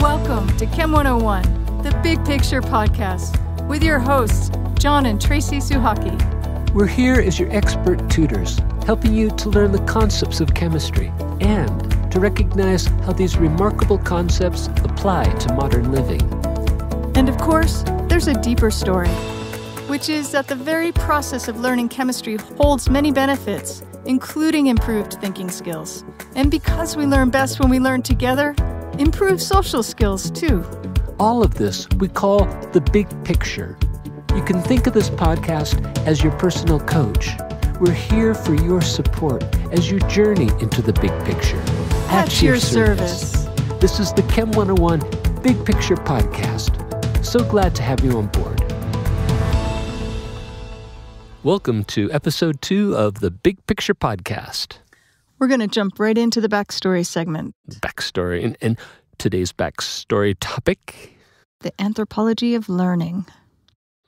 Welcome to Chem 101, the Big Picture Podcast, with your hosts, John and Tracy Suhaki. We're here as your expert tutors, helping you to learn the concepts of chemistry and to recognize how these remarkable concepts apply to modern living. And of course, there's a deeper story, which is that the very process of learning chemistry holds many benefits, including improved thinking skills. And because we learn best when we learn together, improved social skills too. All of this we call the big picture. You can think of this podcast as your personal coach. We're here for your support as you journey into the big picture. At your service. This is the Chem 101 Big Picture Podcast. So glad to have you on board. Welcome to episode 2 of the Big Picture Podcast. We're going to jump right into the backstory segment. Backstory. And today's backstory topic? The anthropology of learning.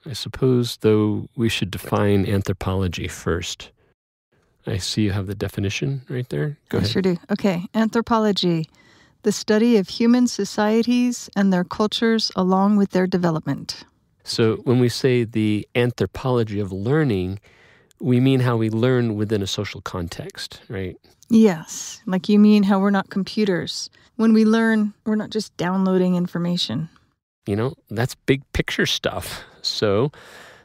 I suppose, though, we should define anthropology first. I see you have the definition right there. Go ahead. I sure do. Okay. Anthropology, the study of human societies and their cultures along with their development. So when we say the anthropology of learning, we mean how we learn within a social context, right? Yes. Like you mean how we're not computers. When we learn, we're not just downloading information. You know, that's big picture stuff. So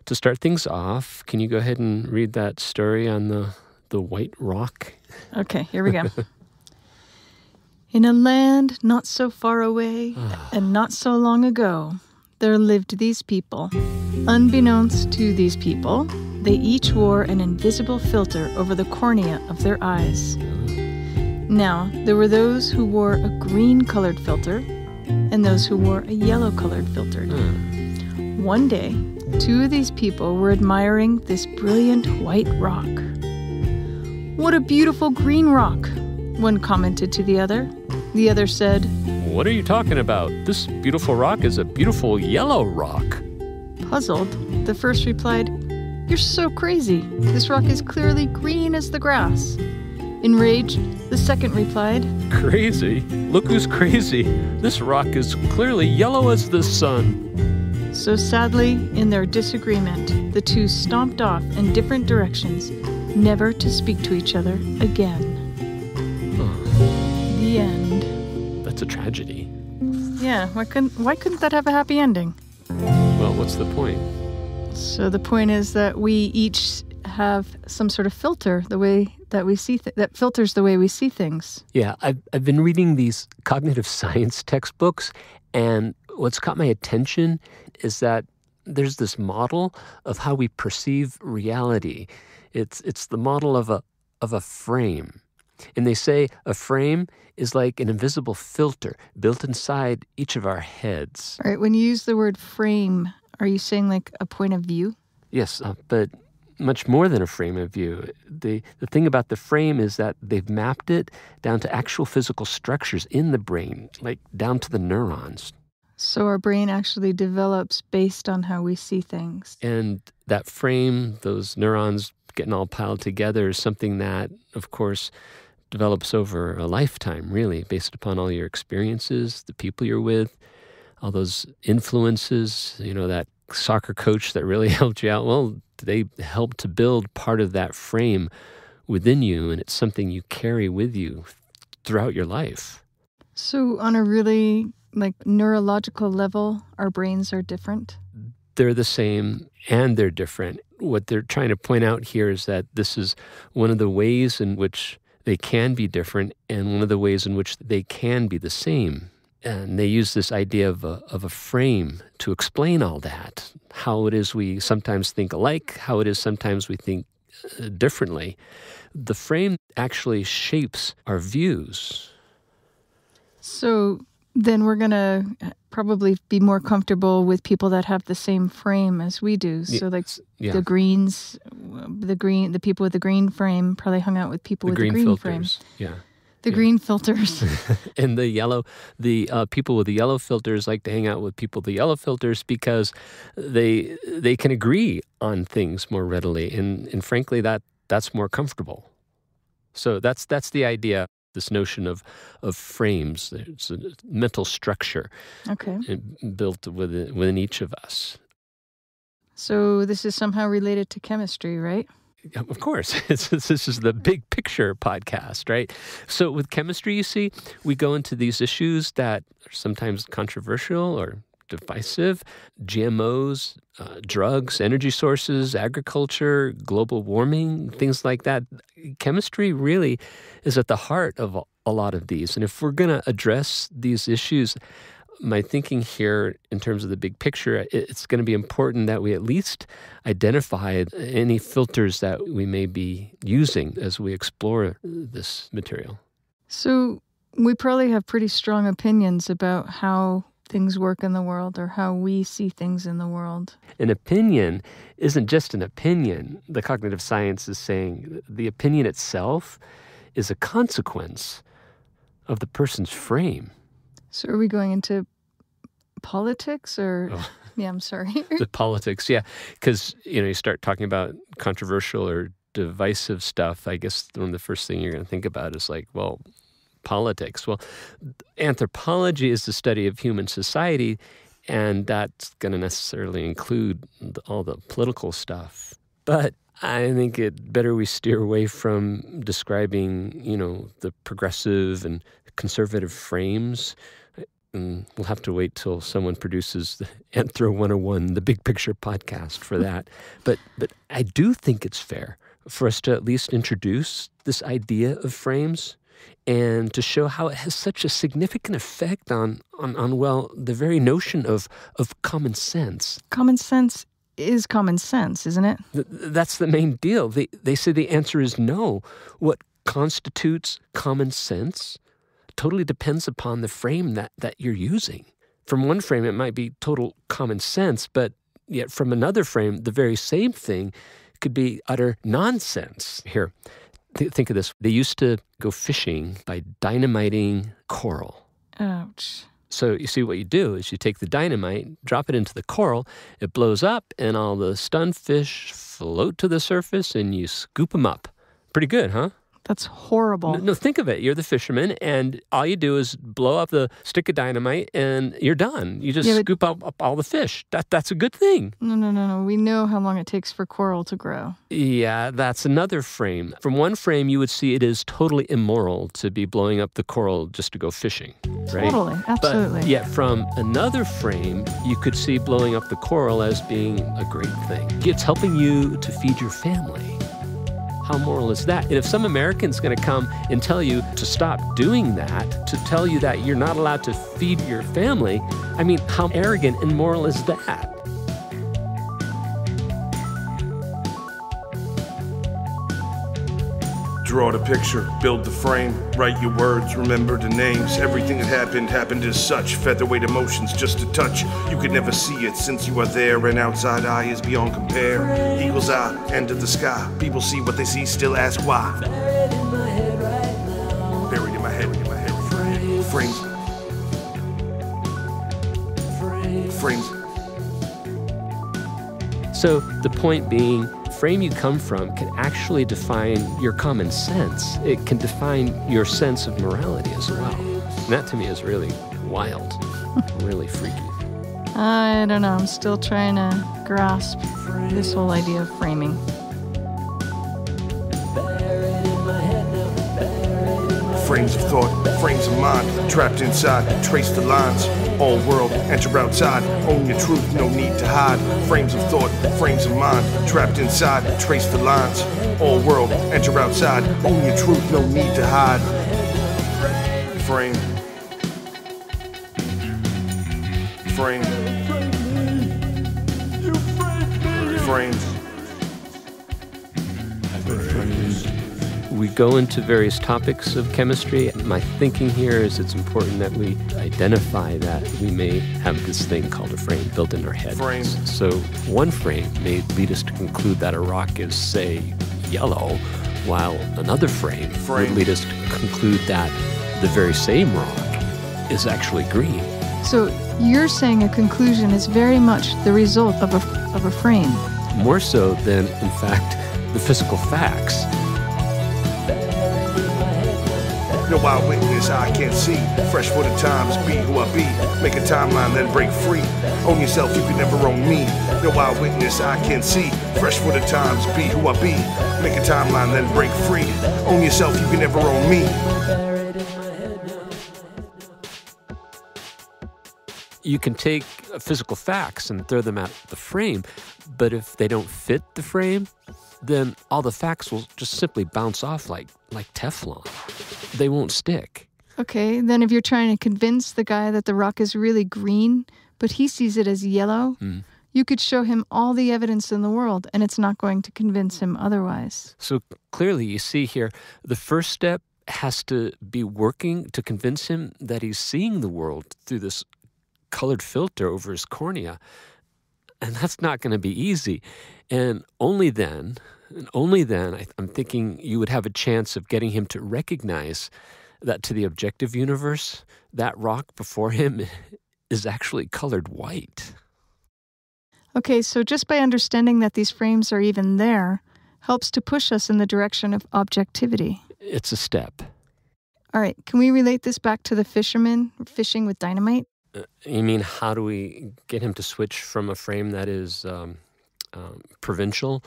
to start things off, can you go ahead and read that story on the white rock? Okay, here we go. In a land not so far away and not so long ago, there lived these people. Unbeknownst to these people, they each wore an invisible filter over the cornea of their eyes. Now, there were those who wore a green-colored filter and those who wore a yellow-colored filter. One day, two of these people were admiring this brilliant white rock. "What a beautiful green rock," one commented to the other. The other said, "What are you talking about? This beautiful rock is a beautiful yellow rock." Puzzled, the first replied, "You're so crazy. This rock is clearly green as the grass." Enraged, the second replied, "Crazy? Look who's crazy. This rock is clearly yellow as the sun." So sadly, in their disagreement, the two stomped off in different directions, never to speak to each other again. The end. That's a tragedy. Yeah, why couldn't that have a happy ending? Well, what's the point? So the point is that we each have some sort of filter, the way that we see that filters the way we see things. Yeah, I've been reading these cognitive science textbooks, and what's caught my attention is that there's this model of how we perceive reality. It's the model of a frame. And they say a frame is like an invisible filter built inside each of our heads. All right, when you use the word frame, are you saying like a point of view? Yes, but much more than a frame of view. The thing about the frame is that they've mapped it down to actual physical structures in the brain, like down to the neurons. So our brain actually develops based on how we see things. And that frame, those neurons getting all piled together, is something that, of course, develops over a lifetime, really, based upon all your experiences, the people you're with, all those influences, that soccer coach that really helped you out. Well, they help to build part of that frame within you, and it's something you carry with you throughout your life. So on a really neurological level, our brains are different? They're the same and they're different. What they're trying to point out here is that this is one of the ways in which they can be different and one of the ways in which they can be the same. And they use this idea of a frame to explain all that, how it is we sometimes think alike, how it is sometimes we think differently. The frame actually shapes our views. So then we're going to probably be more comfortable with people that have the same frame as we do. So the people with the green frame probably hung out with people with the green frame. Yeah. The green filters. And the people with the yellow filters like to hang out with people with the yellow filters because they can agree on things more readily. And frankly, that's more comfortable. So that's the idea. this notion of frames. It's a mental structure built within each of us. So this is somehow related to chemistry, right? Of course. This is the big picture podcast, right? So with chemistry, you see, we go into these issues that are sometimes controversial or divisive: GMOs, drugs, energy sources, agriculture, global warming, things like that. Chemistry really is at the heart of a lot of these. And if we're going to address these issues, my thinking here in terms of the big picture, it's going to be important that we at least identify any filters that we may be using as we explore this material. So we probably have pretty strong opinions about how things work in the world or how we see things in the world. An opinion isn't just an opinion. The cognitive science is saying the opinion itself is a consequence of the person's frame. So are we going into politics or... Oh. Yeah, I'm sorry. The politics, yeah. Because, you start talking about controversial or divisive stuff, I guess one of the first thing you're going to think about is like, well, politics. Well, anthropology is the study of human society, and that's going to necessarily include all the political stuff. But I think it better we steer away from describing, the progressive and conservative frames. And we'll have to wait till someone produces the Anthro 101, the big picture podcast for that. But I do think it's fair for us to at least introduce this idea of frames and to show how it has such a significant effect on the very notion of common sense. Common sense is common sense, isn't it? That's the main deal. They say the answer is no. What constitutes common sense totally depends upon the frame that you're using. From one frame, it might be total common sense, but yet from another frame, the very same thing could be utter nonsense. Here, think of this. They used to go fishing by dynamiting coral. Ouch. So you see what you do is you take the dynamite, drop it into the coral, it blows up, and all the stunned fish float to the surface, and you scoop them up. Pretty good, huh? That's horrible. No, think of it. You're the fisherman, and all you do is blow up the stick of dynamite, and you're done. You just scoop up all the fish. That's a good thing. No. We know how long it takes for coral to grow. Yeah, that's another frame. From one frame, you would see it is totally immoral to be blowing up the coral just to go fishing, right? Totally, absolutely. But yet from another frame, you could see blowing up the coral as being a great thing. It's helping you to feed your family. How moral is that? And if some American's going to come and tell you to stop doing that, to tell you that you're not allowed to feed your family, I mean, how arrogant and moral is that? Draw the picture, build the frame, write your words, remember the names. Everything that happened as such. Featherweight emotions, just a touch. You could never see it since you are there, and outside eye is beyond compare. Eagle's eye, end of the sky. People see what they see, still ask why. Buried in my head right now. Buried in my head. Frames. Frames. So the point being, frame you come from can actually define your common sense. It can define your sense of morality as well. And that to me is really wild, really freaky. I don't know. I'm still trying to grasp this whole idea of framing. Frames of thought, frames of mind, trapped inside, trace the lines. All world, enter outside, own your truth, no need to hide. Frames of thought, frames of mind, trapped inside, trace the lines. All world, enter outside, own your truth, no need to hide. Frame. Frame. Frames. We go into various topics of chemistry. My thinking here is it's important that we identify that we may have this thing called a frame built in our head. Frame. So one frame may lead us to conclude that a rock is, say, yellow, while another frame would lead us to conclude that the very same rock is actually green. So you're saying a conclusion is very much the result of a frame. More so than, in fact, the physical facts. No eyewitness, I can't see. Fresh for the times, be who I be. Make a timeline, then break free. Own yourself, you can never own me. No eyewitness, I can't see. Fresh for the times, be who I be. Make a timeline, then break free. Own yourself, you can never own me. You can take physical facts and throw them at the frame, but if they don't fit the frame, then all the facts will just simply bounce off like Teflon. They won't stick. Okay, then if you're trying to convince the guy that the rock is really green, but he sees it as yellow, you could show him all the evidence in the world, and it's not going to convince him otherwise. So clearly, you see here, the first step has to be working to convince him that he's seeing the world through this colored filter over his cornea. And that's not going to be easy. And only then, I'm thinking you would have a chance of getting him to recognize that to the objective universe, that rock before him is actually colored white. Okay, so just by understanding that these frames are even there helps to push us in the direction of objectivity. It's a step. All right, can we relate this back to the fisherman fishing with dynamite? You mean, how do we get him to switch from a frame that is provincial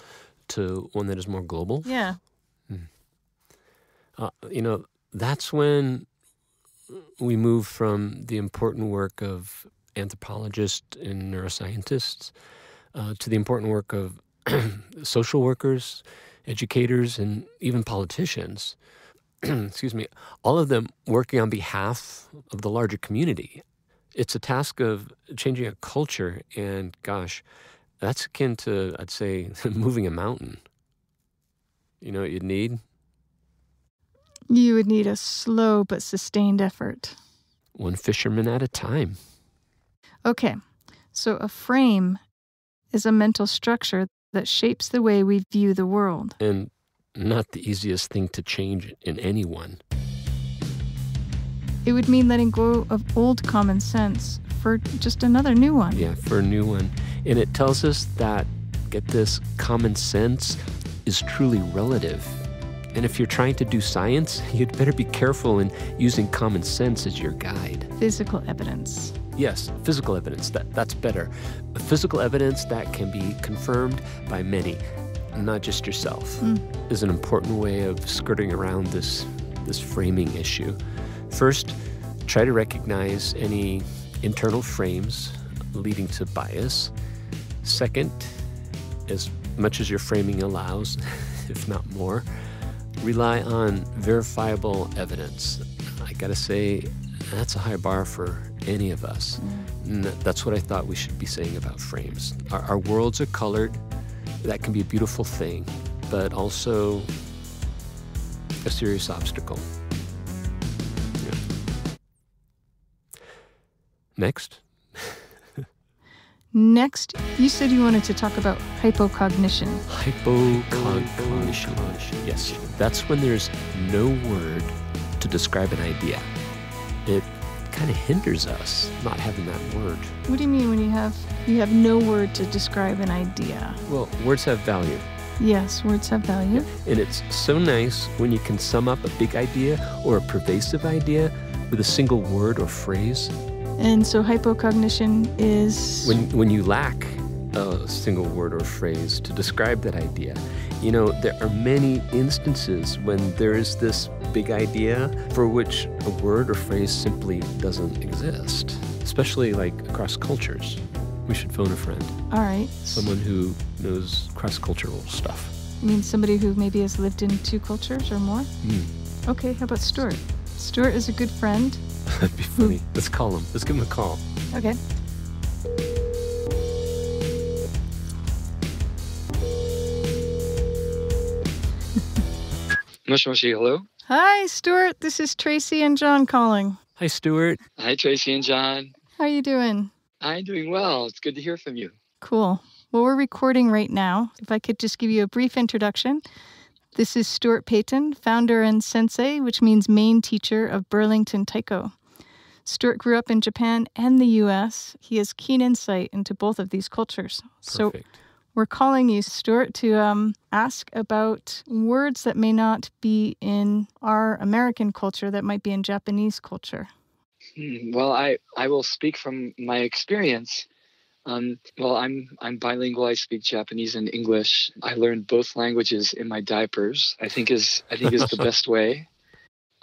to one that is more global? Yeah. That's when we move from the important work of anthropologists and neuroscientists to the important work of social workers, educators, and even politicians. Excuse me, all of them working on behalf of the larger community. It's a task of changing a culture, and gosh, that's akin to, I'd say, moving a mountain. You know what you'd need? You would need a slow but sustained effort. One fisherman at a time. Okay, so a frame is a mental structure that shapes the way we view the world. And not the easiest thing to change in anyone. It would mean letting go of old common sense for just another new one. Yeah, for a new one. And it tells us that, get this, common sense is truly relative. And if you're trying to do science, you'd better be careful in using common sense as your guide. Physical evidence. Yes, physical evidence. That's better. Physical evidence that can be confirmed by many, not just yourself, is an important way of skirting around this framing issue. First, try to recognize any internal frames leading to bias. Second, as much as your framing allows, if not more, rely on verifiable evidence. I gotta say, that's a high bar for any of us. And that's what I thought we should be saying about frames. Our worlds are colored. That can be a beautiful thing, but also a serious obstacle. Next. Next, you said you wanted to talk about hypocognition. Hypocognition. Yes, that's when there's no word to describe an idea. It kind of hinders us not having that word. What do you mean when you have no word to describe an idea? Well, words have value. Yes, words have value. And it's so nice when you can sum up a big idea or a pervasive idea with a single word or phrase. And so hypocognition is... When you lack a single word or phrase to describe that idea. You know, there are many instances when there is this big idea for which a word or phrase simply doesn't exist, especially like across cultures. We should phone a friend. All right. Someone who knows cross-cultural stuff. You mean somebody who maybe has lived in 2 cultures or more? Okay, how about Stuart? Stuart is a good friend. That'd be funny. Let's call him. Let's give him a call. Okay. Moshi, hello? Hi, Stuart. This is Tracy and John calling. Hi, Stuart. Hi, Tracy and John. How are you doing? I'm doing well. It's good to hear from you. Cool. Well, we're recording right now. If I could just give you a brief introduction. This is Stuart Payton, founder and sensei, which means main teacher of Burlington Taiko. Stuart grew up in Japan and the U.S. He has keen insight into both of these cultures. Perfect. So We're calling you, Stuart, to ask about words that may not be in our American culture that might be in Japanese culture. Well, I will speak from my experience. Well, I'm bilingual. I speak Japanese and English. I learned both languages in my diapers. I think is the best way.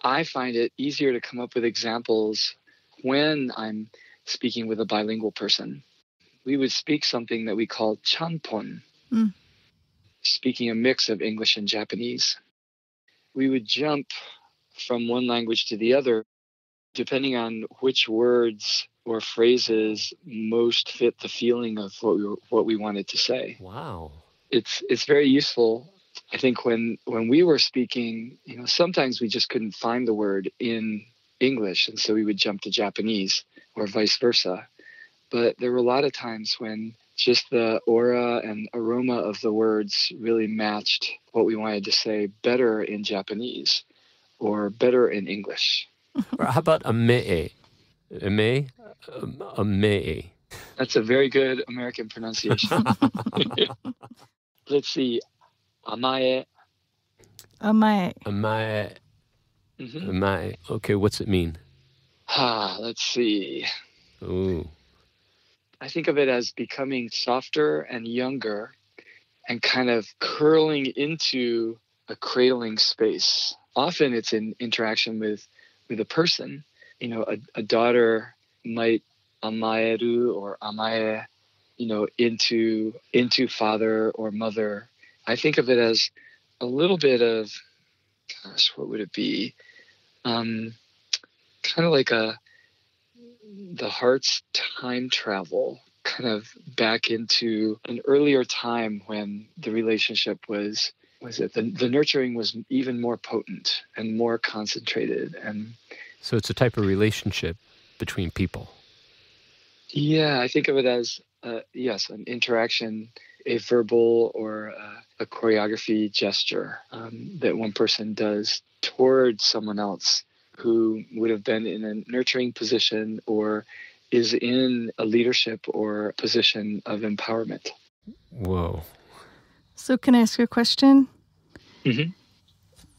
I find it easier to come up with examples when I'm speaking with a bilingual person. We would speak something that we call chanpon, speaking a mix of English and Japanese. We would jump from one language to the other, depending on which words or phrases most fit the feeling of what we wanted to say. Wow. It's very useful. I think when we were speaking, sometimes we just couldn't find the word in English, and so we would jump to Japanese or vice versa. But there were a lot of times when just the aura and aroma of the words really matched what we wanted to say better in Japanese or better in English. Or how about ame? Ame? Ame. That's a very good American pronunciation. Let's see. Amae. Amae. Amae. Amae. Okay, what's it mean? Let's see. Ooh. I think of it as becoming softer and younger and kind of curling into a cradling space. Often it's in interaction with a person. A daughter might amaeru or amae, into father or mother. I think of it as a little bit of, what would it be? Kind of like the heart's time travel, kind of back into an earlier time when the relationship was the nurturing was even more potent and more concentrated. And so it's a type of relationship between people. Yeah, I think of it as, yes, an interaction, a verbal or a choreography gesture that one person does towards someone else who would have been in a nurturing position or is in a leadership or position of empowerment. Whoa. So can I ask you a question? Mm-hmm.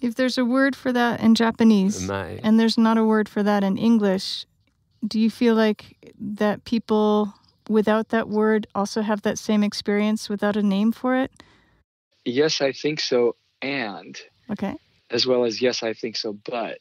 If there's a word for that in Japanese and there's not a word for that in English, do you feel like that people without that word also have that same experience without a name for it? Yes, I think so. And okay, as well as yes, I think so. But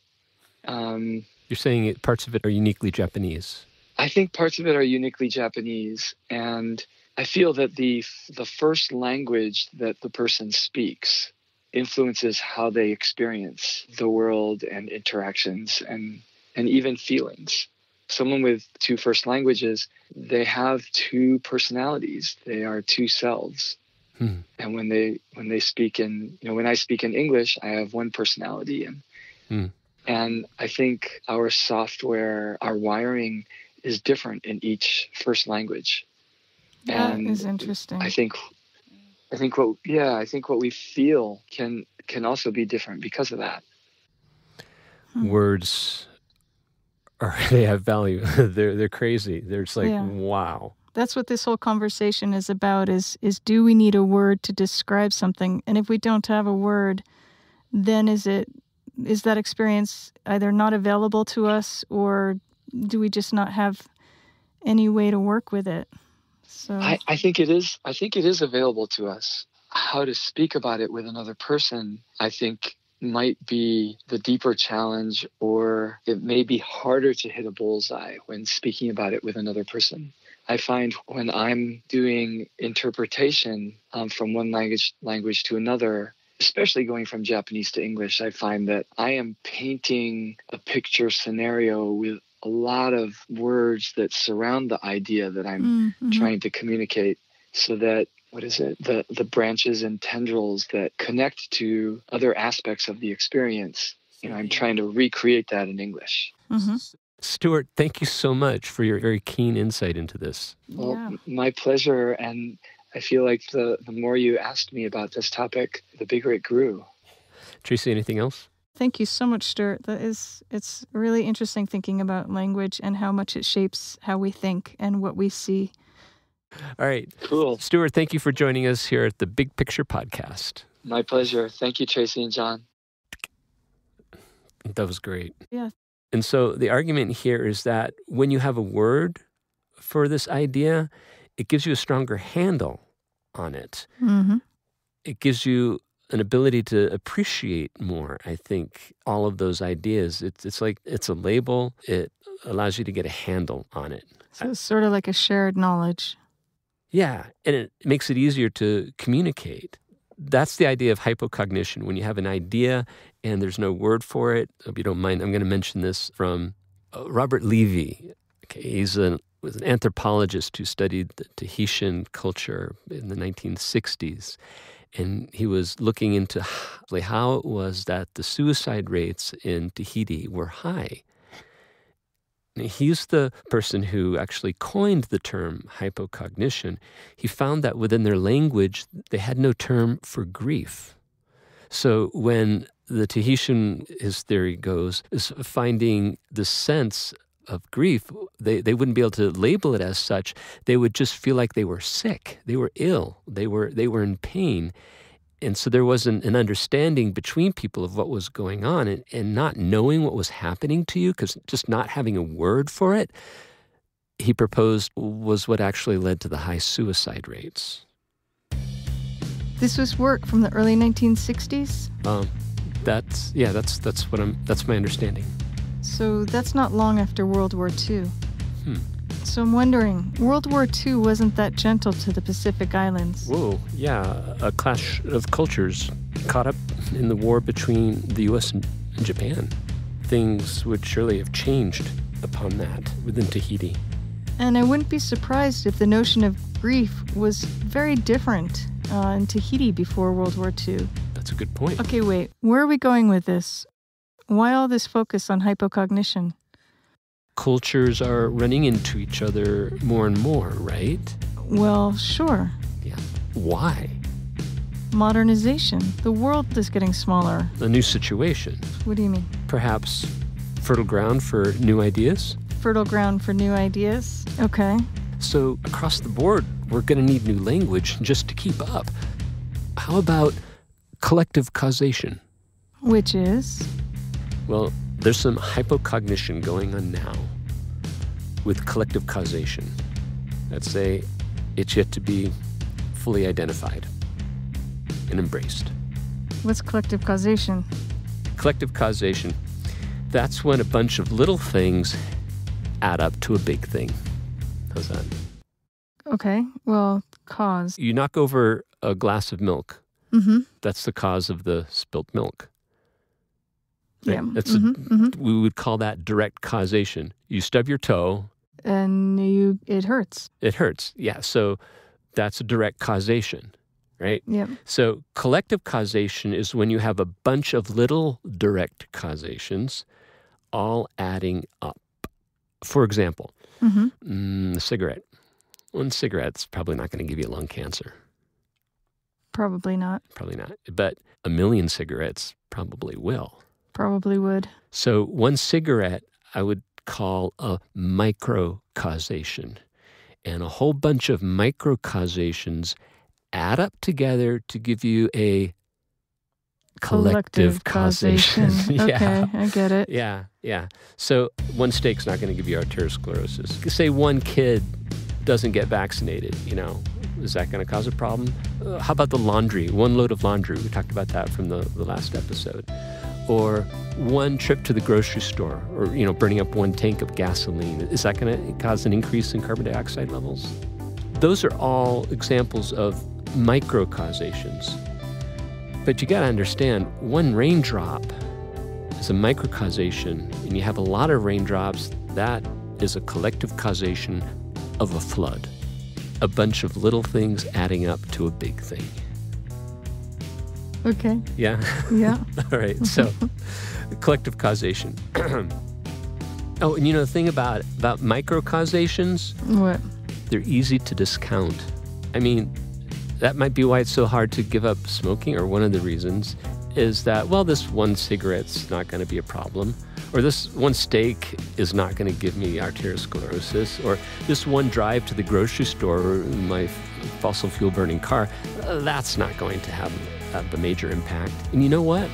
you're saying parts of it are uniquely Japanese. I think parts of it are uniquely Japanese, and I feel that the first language that the person speaks influences how they experience the world and interactions and even feelings. Someone with two first languages, they have two personalities. They are two selves. And when they speak when I speak in English, I have one personality. And I think our software, our wiring is different in each first language. That is interesting. I think what we feel can also be different because of that. Words they have value. They're crazy. They're just like, wow. That's what this whole conversation is about, is do we need a word to describe something? And if we don't have a word, then is that experience either not available to us, or do we just not have any way to work with it? So I think it is. I think it is available to us. How to speak about it with another person, I think, might be the deeper challenge, or it may be harder to hit a bullseye when speaking about it with another person. I find when I'm doing interpretation from one language to another, especially going from Japanese to English, I find that I am painting a picture scenario with a lot of words that surround the idea that I'm trying to communicate, so that, the branches and tendrils that connect to other aspects of the experience, I'm trying to recreate that in English. Mm-hmm. Stuart, thank you so much for your very keen insight into this. Well, my pleasure. And I feel like the more you asked me about this topic, the bigger it grew. Tracy, anything else? Thank you so much, Stuart. It's really interesting thinking about language and how much it shapes how we think and what we see. All right. Cool. Stuart, thank you for joining us here at the Big Picture Podcast. My pleasure. Thank you, Tracy and John. That was great. Yeah. And so the argument here is that when you have a word for this idea, it gives you a stronger handle on it. Mm-hmm. It gives you an ability to appreciate more, I think, all of those ideas. It's like it's a label. It allows you to get a handle on it. So it's sort of like a shared knowledge. Yeah, and it makes it easier to communicate. That's the idea of hypocognition. When you have an idea and there's no word for it, if you don't mind, I'm going to mention this from Robert Levy. Okay, was an anthropologist who studied the Tahitian culture in the 1960s. And he was looking into how it was that the suicide rates in Tahiti were high. And he's the person who actually coined the term hypocognition. He found that within their language, they had no term for grief. So when the Tahitian, his theory goes, is finding the sense of grief, they wouldn't be able to label it as such. They would just feel like they were sick. They were ill. They were in pain. And so there wasn't an understanding between people of what was going on, and not knowing what was happening to you, because just not having a word for it, he proposed, was what actually led to the high suicide rates. This was work from the early 1960s? That's my understanding. So that's not long after World War II. So I'm wondering, World War II wasn't that gentle to the Pacific Islands. Whoa, yeah, a clash of cultures caught up in the war between the U.S. and Japan. Things would surely have changed upon that within Tahiti. And I wouldn't be surprised if the notion of grief was very different in Tahiti before World War II. That's a good point. Okay, wait, where are we going with this? Why all this focus on hypocognition? Cultures are running into each other more and more, right? Well, sure. Yeah. Why? Modernization. The world is getting smaller. A new situation. What do you mean? Perhaps fertile ground for new ideas? Fertile ground for new ideas? Okay. So across the board, we're going to need new language just to keep up. How about collective causation? Which is? Well, there's some hypocognition going on now with collective causation. Let's say it's yet to be fully identified and embraced. What's collective causation? Collective causation, that's when a bunch of little things add up to a big thing. How's that? Okay, well, cause. You knock over a glass of milk. Mm-hmm. That's the cause of the spilt milk. Right? Yeah. That's we would call that direct causation. You stub your toe. And it hurts. It hurts, yeah. So that's a direct causation, right? Yeah. So collective causation is when you have a bunch of little direct causations all adding up. For example, a cigarette. One cigarette's probably not going to give you lung cancer. Probably not. Probably not. But a million cigarettes probably will. Probably would. So one cigarette I would call a micro-causation. And a whole bunch of micro-causations add up together to give you a collective causation. Yeah. Okay, I get it. Yeah. So one steak's not going to give you arteriosclerosis. Say one kid doesn't get vaccinated, is that going to cause a problem? How about the laundry? One load of laundry. We talked about that from the last episode. Or one trip to the grocery store, or, burning up one tank of gasoline. Is that going to cause an increase in carbon dioxide levels? Those are all examples of micro-causations. But you got to understand, one raindrop is a micro-causation, and you have a lot of raindrops, that is a collective causation of a flood. A bunch of little things adding up to a big thing. Okay. Yeah? Yeah. All right. So, collective causation. Oh, and the thing about micro-causations? What? They're easy to discount. I mean, that might be why it's so hard to give up smoking, or one of the reasons is that, this one cigarette's not going to be a problem. Or this one steak is not going to give me arteriosclerosis. Or this one drive to the grocery store in my fossil fuel burning car, that's not going to have a major impact. And you know what?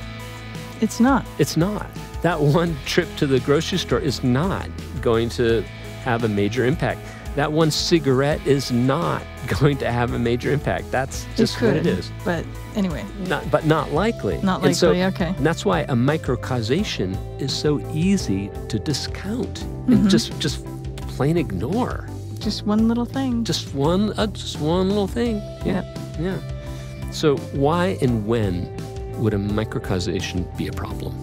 It's not. It's not. That one trip to the grocery store is not going to have a major impact. That one cigarette is not going to have a major impact. That's just what it is. But anyway. Not likely. Not likely, okay. And that's why a microcausation is so easy to discount and just plain ignore. Just one little thing. Just one little thing. Yeah. Yep. Yeah. So why and when would a microcausation be a problem?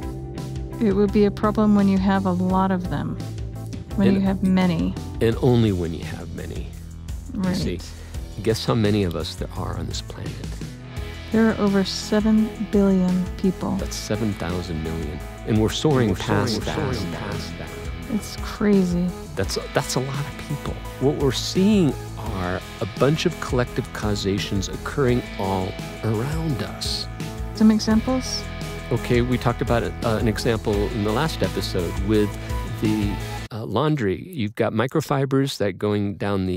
It would be a problem when you have a lot of them. When you have many. And only when you have many. Right. You see, guess how many of us there are on this planet? There are over 7 billion people. That's 7,000 million. And we're soaring past that. It's crazy. That's a lot of people. What we're seeing are a bunch of collective causations occurring all around us. Some examples? Okay, we talked about an example in the last episode with the laundry. You've got microfibers that going down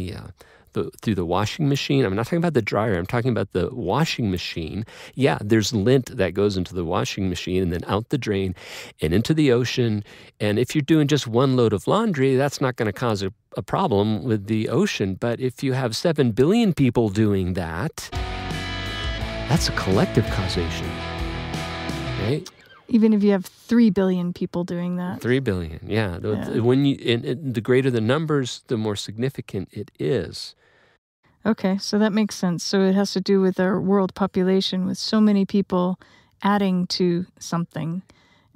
through the washing machine. I'm not talking about the dryer. I'm talking about the washing machine. Yeah, there's lint that goes into the washing machine and then out the drain and into the ocean. And if you're doing just one load of laundry, that's not going to cause a problem with the ocean. But if you have 7 billion people doing that, that's a collective causation, right? Even if you have 3 billion people doing that. 3 billion, yeah. When the greater the numbers, the more significant it is. Okay, so that makes sense. So it has to do with our world population, with so many people adding to something,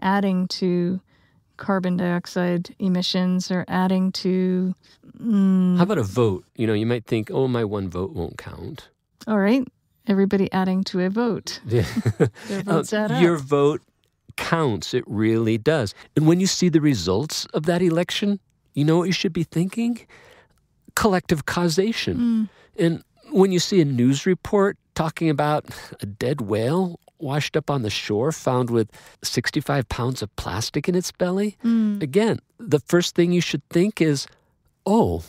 adding to carbon dioxide emissions or adding to... How about a vote? You might think, oh, my one vote won't count. All right, everybody adding to a vote. Their votes add up. Your vote counts. It really does. And when you see the results of that election, you know what you should be thinking? Collective causation. And when you see a news report talking about a dead whale washed up on the shore found with 65 pounds of plastic in its belly, again, the first thing you should think is, oh,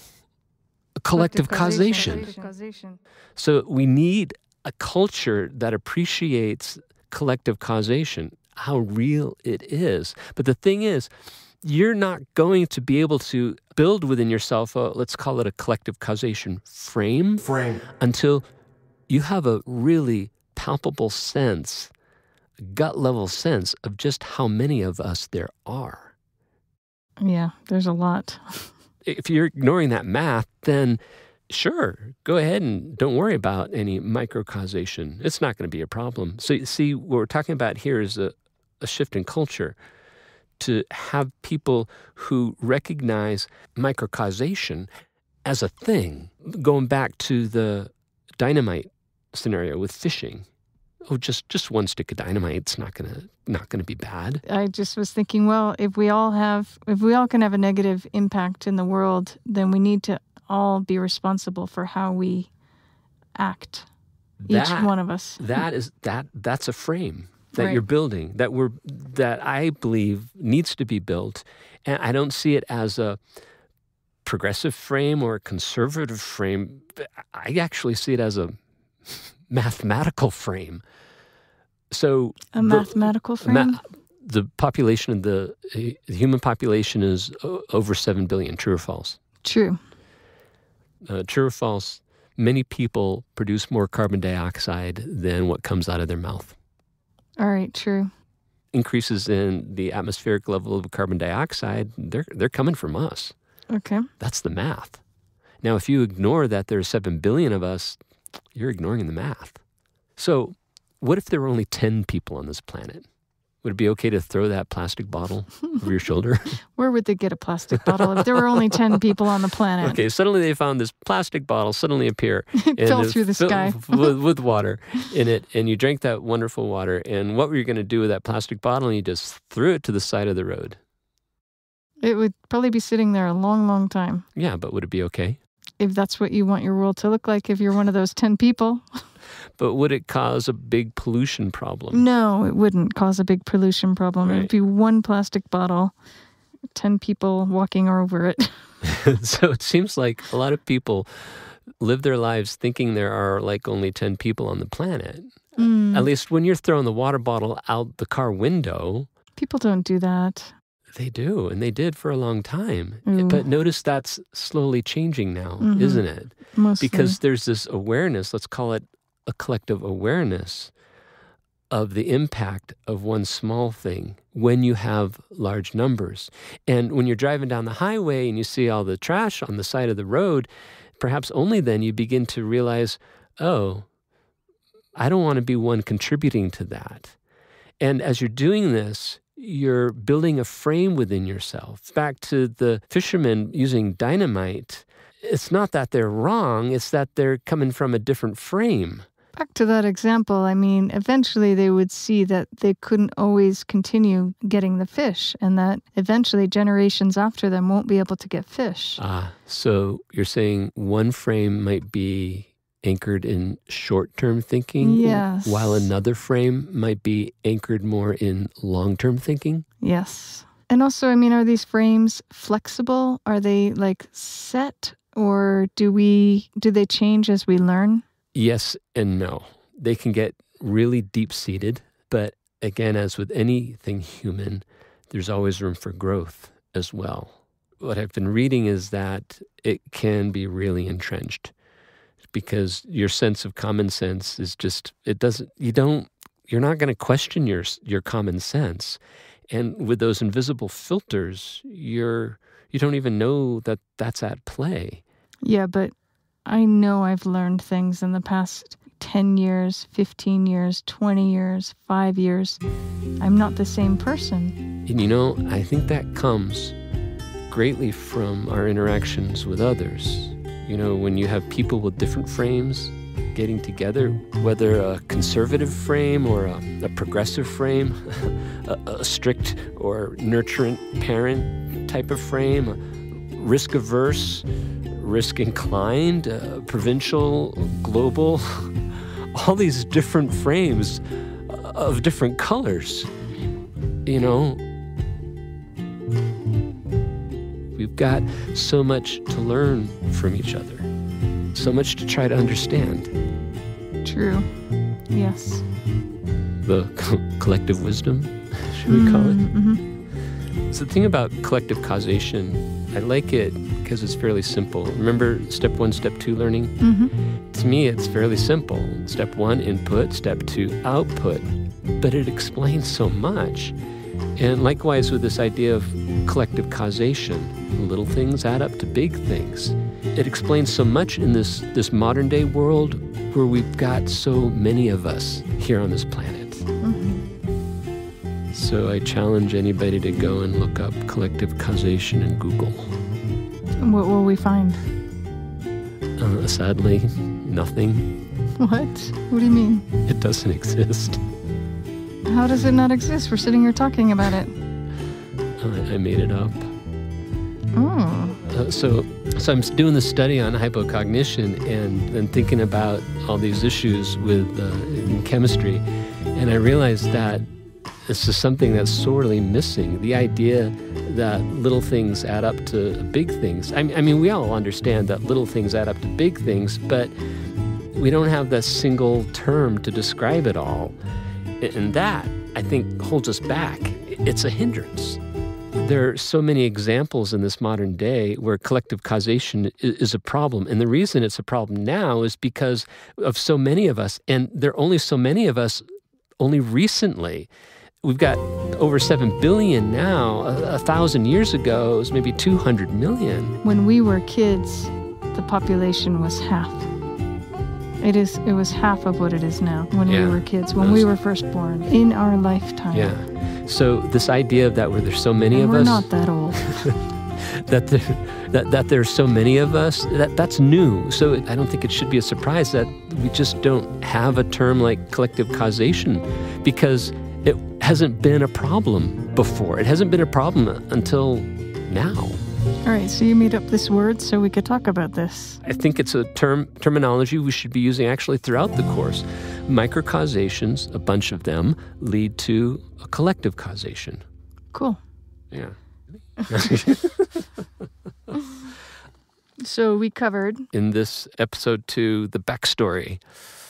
a collective causation. So we need a culture that appreciates collective causation, how real it is. But the thing is, you're not going to be able to build within yourself let's call it a collective causation frame until you have a really palpable sense, a gut-level sense of just how many of us there are. Yeah, there's a lot. If you're ignoring that math, then sure, go ahead and don't worry about any microcausation. It's not going to be a problem. So you see, what we're talking about here is a shift in culture to have people who recognize microcausation as a thing. Going back to the dynamite scenario with fishing. Oh, just one stick of dynamite, it's not gonna be bad. I just was thinking, well, if we all can have a negative impact in the world, then we need to all be responsible for how we act. Each one of us. That's a frame that you're building, that I believe needs to be built. And I don't see it as a progressive frame or a conservative frame. I actually see it as a mathematical frame. So mathematical frame? The population of the human population is over 7 billion. True or false? True. True or false? Many people produce more carbon dioxide than what comes out of their mouth. All right, true. Increases in the atmospheric level of carbon dioxide, they're coming from us. Okay. That's the math. Now, if you ignore that there are 7 billion of us, you're ignoring the math. So what if there were only 10 people on this planet? Would it be okay to throw that plastic bottle over your shoulder? Where would they get a plastic bottle if there were only 10 people on the planet? Okay, suddenly they found this plastic bottle suddenly appear. It fell through the sky. with water in it, and you drank that wonderful water. And what were you going to do with that plastic bottle? And you just threw it to the side of the road. It would probably be sitting there a long, long time. Yeah, but would it be okay? If that's what you want your world to look like, if you're one of those 10 people. But would it cause a big pollution problem? No, it wouldn't cause a big pollution problem. Right. It would be one plastic bottle, 10 people walking over it. So it seems like a lot of people live their lives thinking there are like only 10 people on the planet. At least when you're throwing the water bottle out the car window. People don't do that. They do, and they did for a long time. Ooh. But notice that's slowly changing now, isn't it? Mostly. Because there's this awareness, let's call it a collective awareness of the impact of one small thing when you have large numbers. And when you're driving down the highway and you see all the trash on the side of the road, perhaps only then you begin to realize, oh, I don't want to be one contributing to that. And as you're doing this, you're building a frame within yourself. Back to the fishermen using dynamite, it's not that they're wrong, it's that they're coming from a different frame. Back to that example, I mean, eventually they would see that they couldn't always continue getting the fish and that eventually generations after them won't be able to get fish. So you're saying one frame might be anchored in short-term thinking, yes, while another frame might be anchored more in long-term thinking? Yes. And also, I mean, are these frames flexible? Are they like set, or do they change as we learn? Yes and no. They can get really deep-seated, but again, as with anything human, there's always room for growth as well. What I've been reading is that it can be really entrenched, because your sense of common sense is just, you're not going to question your common sense. And with those invisible filters, you don't even know that that's at play. Yeah, but I know I've learned things in the past 10 years, 15 years, 20 years, 5 years. I'm not the same person. And I think that comes greatly from our interactions with others. When you have people with different frames getting together, whether a conservative frame or a progressive frame, a strict or nurturant parent type of frame, risk-averse, risk-inclined, provincial, global, all these different frames of different colors, We've got so much to learn from each other, so much to try to understand. True. Yes. The collective wisdom, should we call it? Mm-hmm. So the thing about collective causation, I like it because it's fairly simple. Remember step 1, step 2 learning? Mm-hmm. To me, it's fairly simple. Step 1, input. Step 2, output. But it explains so much. And likewise with this idea of collective causation, little things add up to big things. It explains so much in this modern day world where we've got so many of us here on this planet. Mm-hmm. So I challenge anybody to go and look up collective causation in Google. What will we find? Sadly, nothing. What? What do you mean? It doesn't exist. How does it not exist? We're sitting here talking about it. I made it up. Oh. So I'm doing this study on hypocognition and thinking about all these issues with in chemistry, and I realized that this is something that's sorely missing. The idea that little things add up to big things. I mean, we all understand that little things add up to big things, but we don't have that single term to describe it all. And that, I think, holds us back. It's a hindrance. There are so many examples in this modern day where collective causation is a problem. And the reason it's a problem now is because of so many of us. And there are only so many of us only recently. We've got over 7 billion now. 1,000 years ago, it was maybe 200 million. When we were kids, the population was half. It was half of what it is now when we were kids, when we were first born, in our lifetime. Yeah. So this idea that where there's so many of we're us... We're not that old. that there's so many of us, that's new. So I don't think it should be a surprise that we just don't have a term like collective causation, because it hasn't been a problem before. It hasn't been a problem until now. All right, so you made up this word so we could talk about this. I think it's a terminology we should be using actually throughout the course. Microcausations, a bunch of them, lead to a collective causation. Cool. Yeah. So we covered. In this episode 2, the backstory.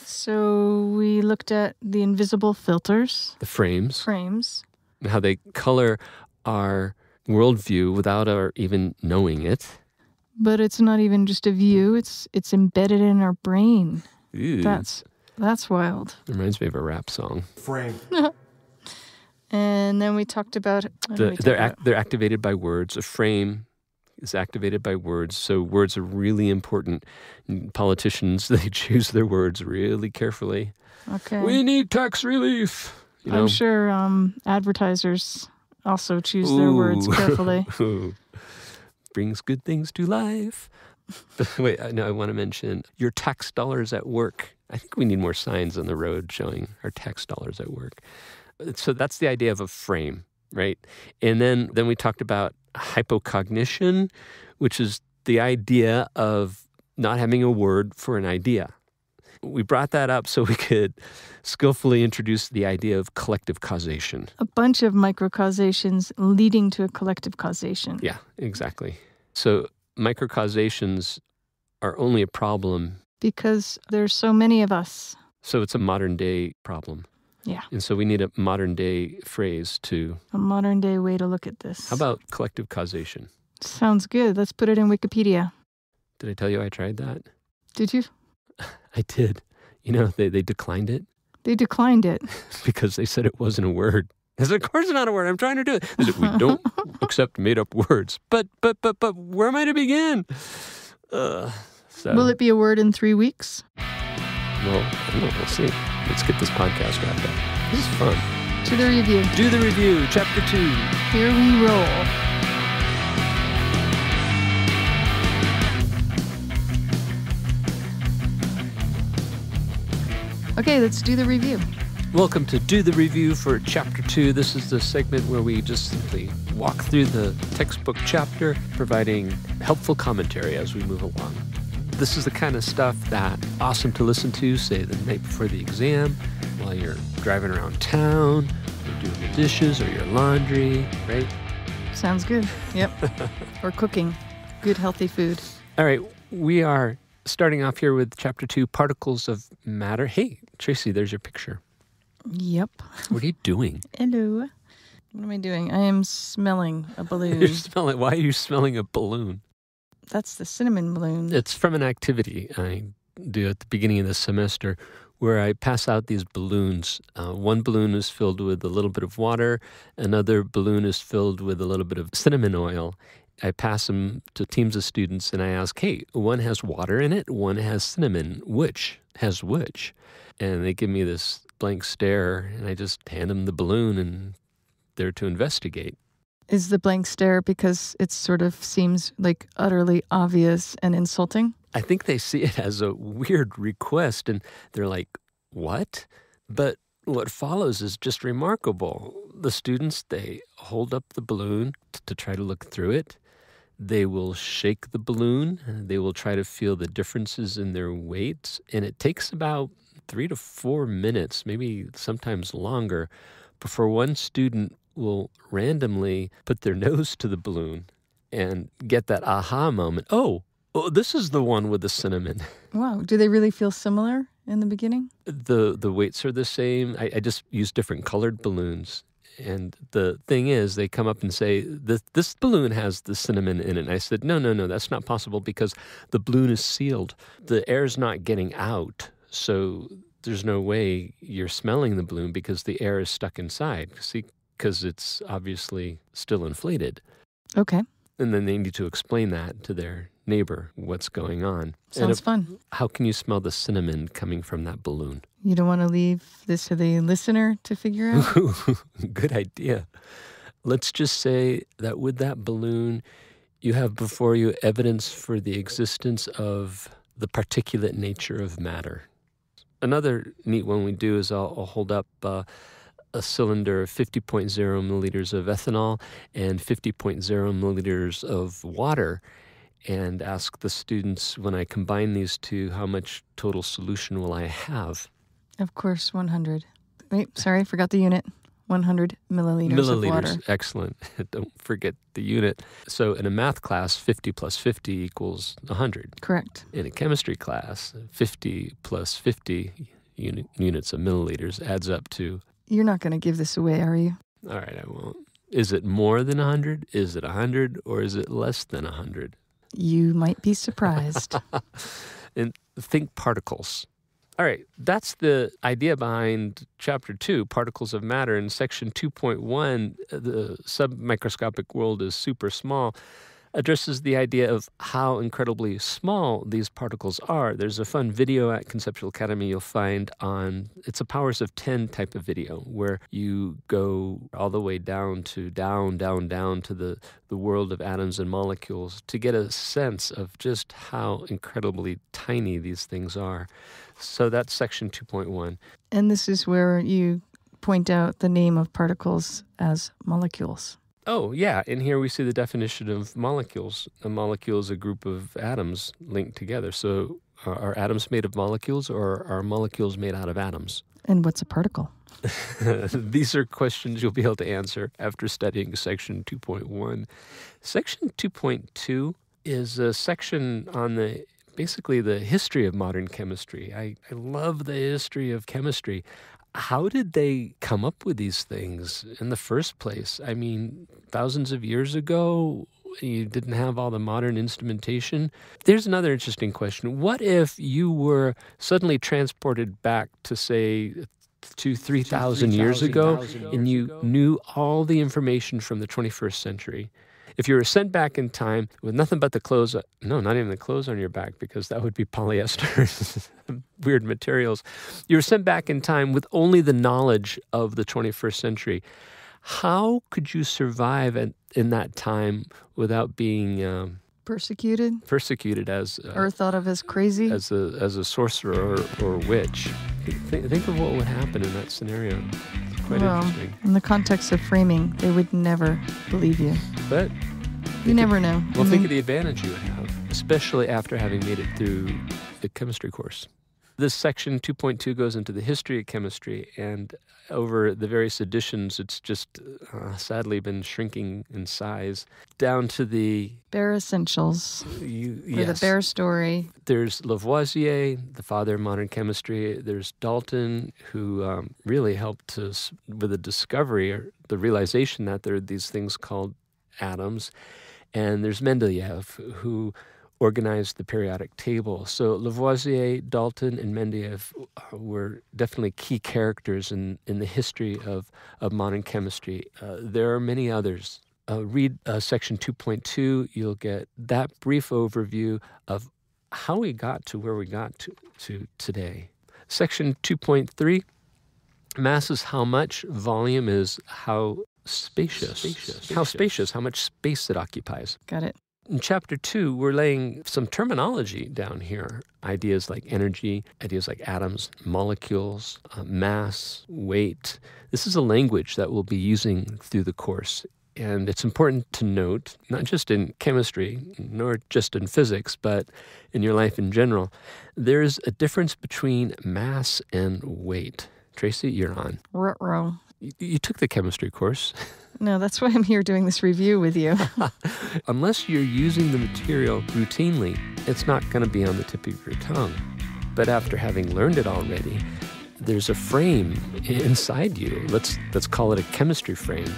So we looked at the invisible filters. The frames. And how they color our worldview without our even knowing it. But it's not even just a view, it's embedded in our brain. Ew. That's wild. Reminds me of a rap song. Frame. And then we talked about... They're activated by words. A frame is activated by words, so words are really important. And politicians, they choose their words really carefully. Okay. We need tax relief. You know? I'm sure advertisers also choose their words carefully. Brings good things to life. But wait, no, I want to mention your tax dollars at work. I think we need more signs on the road showing our tax dollars at work. So that's the idea of a frame, right? And then we talked about hypocognition, which is the idea of not having a word for an idea. We brought that up so we could skillfully introduce the idea of collective causation. A bunch of microcausations leading to a collective causation. Yeah, exactly. So microcausations are only a problem because there's so many of us. So it's a modern day problem. Yeah. And so we need a modern day phrase to... A modern day way to look at this. How about collective causation? Sounds good. Let's put it in Wikipedia. Did I tell you I tried that? Did you? I did. You know, they declined it. They declined it. Because they said it wasn't a word. I said, of course it's not a word. I'm trying to do it. They said, we don't accept made-up words. But where am I to begin? So. Will it be a word in 3 weeks? Well, I don't know. We'll see. Let's get this podcast wrapped up. This is fun. To the review. Do the review, Chapter 2. Here we roll. Okay, let's do the review. Welcome to Do the Review for Chapter 2. This is the segment where we just simply walk through the textbook chapter, providing helpful commentary as we move along. This is the kind of stuff that's awesome to listen to, say, the night before the exam, while you're driving around town, or doing the dishes, or your laundry, right? Sounds good. Yep. Or cooking. Good, healthy food. All right, we are starting off here with Chapter 2, Particles of Matter. Hey, Tracy, there's your picture. Yep. What are you doing? Hello. What am I doing? I am smelling a balloon. Why are you smelling a balloon? That's the cinnamon balloon. It's from an activity I do at the beginning of the semester where I pass out these balloons. One balloon is filled with a little bit of water. Another balloon is filled with a little bit of cinnamon oil. I pass them to teams of students and I ask, hey, one has water in it, one has cinnamon. Which has which? And they give me this blank stare and I just hand them the balloon and they're to investigate. Is the blank stare because it sort of seems like utterly obvious and insulting? I think they see it as a weird request and they're like, what? But what follows is just remarkable. The students, they hold up the balloon to try to look through it. They will shake the balloon. They will try to feel the differences in their weights. And it takes about 3 to 4 minutes, maybe sometimes longer, before one student will randomly put their nose to the balloon and get that aha moment. Oh, this is the one with the cinnamon. Wow. Do they really feel similar in the beginning? The weights are the same. I just use different colored balloons. And the thing is, they come up and say, this balloon has the cinnamon in it. And I said, no, that's not possible because the balloon is sealed. The air's not getting out. So there's no way you're smelling the balloon because the air is stuck inside. See, because it's obviously still inflated. Okay. And then they need to explain that to their neighbor, what's going on. Sounds fun. How can you smell the cinnamon coming from that balloon? You don't want to leave this to the listener to figure out? Good idea. Let's just say that with that balloon, you have before you evidence for the existence of the particulate nature of matter. Another neat one we do is I'll hold up a cylinder of 50.0 milliliters of ethanol and 50.0 milliliters of water and ask the students, when I combine these two, how much total solution will I have? Of course, 100. Wait, sorry, forgot the unit. 100 milliliters of water. Excellent. Don't forget the unit. So in a math class, 50 plus 50 equals 100. Correct. In a chemistry class, 50 plus 50 units of milliliters adds up to... You're not going to give this away, are you? All right, I won't. Is it more than 100? Is it 100? Or is it less than 100? You might be surprised. And think particles. All right, that's the idea behind Chapter 2, Particles of Matter. In Section 2.1, the submicroscopic world is super small, addresses the idea of how incredibly small these particles are. There's a fun video at Conceptual Academy you'll find on, it's a powers of 10 type of video, where you go all the way down to down to the world of atoms and molecules to get a sense of just how incredibly tiny these things are. So that's Section 2.1. And this is where you point out the name of particles as molecules. Oh, yeah. And here we see the definition of molecules. A molecule is a group of atoms linked together. So are atoms made of molecules, or are molecules made out of atoms? And what's a particle? These are questions you'll be able to answer after studying Section 2.1. Section 2.2 is a section on basically the history of modern chemistry. I love the history of chemistry. How did they come up with these things in the first place? I mean, thousands of years ago, you didn't have all the modern instrumentation. There's another interesting question. What if you were suddenly transported back to, say, 3,000 years ago, and you knew all the information from the 21st century? If you were sent back in time with nothing but the clothes, no, not even the clothes on your back, because that would be polyester, weird materials. You were sent back in time with only the knowledge of the 21st century. How could you survive in that time without being persecuted as or thought of as crazy, as a sorcerer or witch? Think of what would happen in that scenario. Quite interesting. In the context of framing, they would never believe you. But you never know. Well, think of the advantage you would have, especially after having made it through the chemistry course. This section 2.2 goes into the history of chemistry, and over the various editions, it's just sadly been shrinking in size down to the bare essentials, or the bare story. There's Lavoisier, the father of modern chemistry. There's Dalton, who really helped us with the discovery or the realization that there are these things called atoms. And there's Mendeleev, who organized the periodic table. So Lavoisier, Dalton, and Mendeleev were definitely key characters in the history of modern chemistry. There are many others. Read section 2.2. You'll get that brief overview of how we got to where we got to today. Section 2.3, mass is how much, volume is how spacious. How spacious, how much space it occupies. Got it. In Chapter 2, we're laying some terminology down here. Ideas like energy, ideas like atoms, molecules, mass, weight. This is a language that we'll be using through the course. And it's important to note, not just in chemistry, nor just in physics, but in your life in general, there's a difference between mass and weight. Tracy, you're on. Ruh-roh. You took the chemistry course. No, that's why I'm here doing this review with you. Unless you're using the material routinely, it's not going to be on the tip of your tongue. But after having learned it already, there's a frame inside you. Let's call it a chemistry frame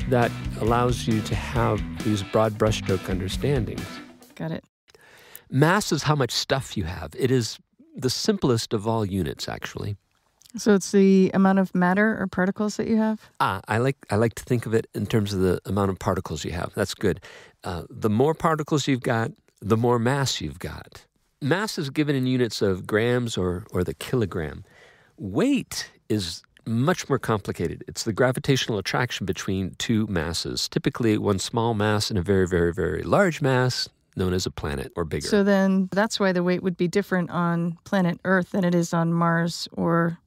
that allows you to have these broad brushstroke understandings. Got it. Mass is how much stuff you have. It is the simplest of all units, actually. So it's the amount of matter or particles that you have? I like to think of it in terms of the amount of particles you have. That's good. The more particles you've got, the more mass you've got. Mass is given in units of grams or the kilogram. Weight is much more complicated. It's the gravitational attraction between two masses, typically one small mass and a very, very, very large mass, known as a planet or bigger. So then that's why the weight would be different on planet Earth than it is on Mars or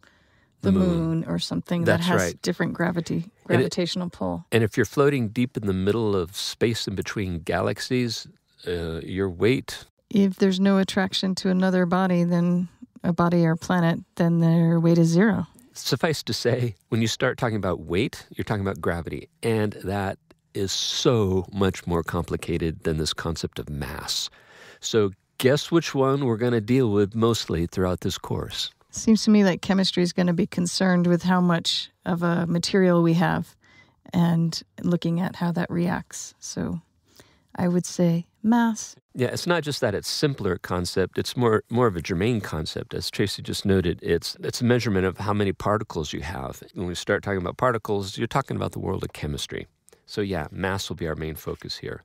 the moon or something that That's has right. different gravitational pull. And if you're floating deep in the middle of space in between galaxies, your weight... If there's no attraction to another body, then a body or planet, then their weight is zero. Suffice to say, when you start talking about weight, you're talking about gravity. And that is so much more complicated than this concept of mass. So guess which one we're going to deal with mostly throughout this course. Seems to me like chemistry is going to be concerned with how much of a material we have and looking at how that reacts. So I would say mass. Yeah, it's not just that it's simpler concept, it's more of a germane concept. As Tracy just noted, it's a measurement of how many particles you have. When we start talking about particles, you're talking about the world of chemistry. So yeah, mass will be our main focus here.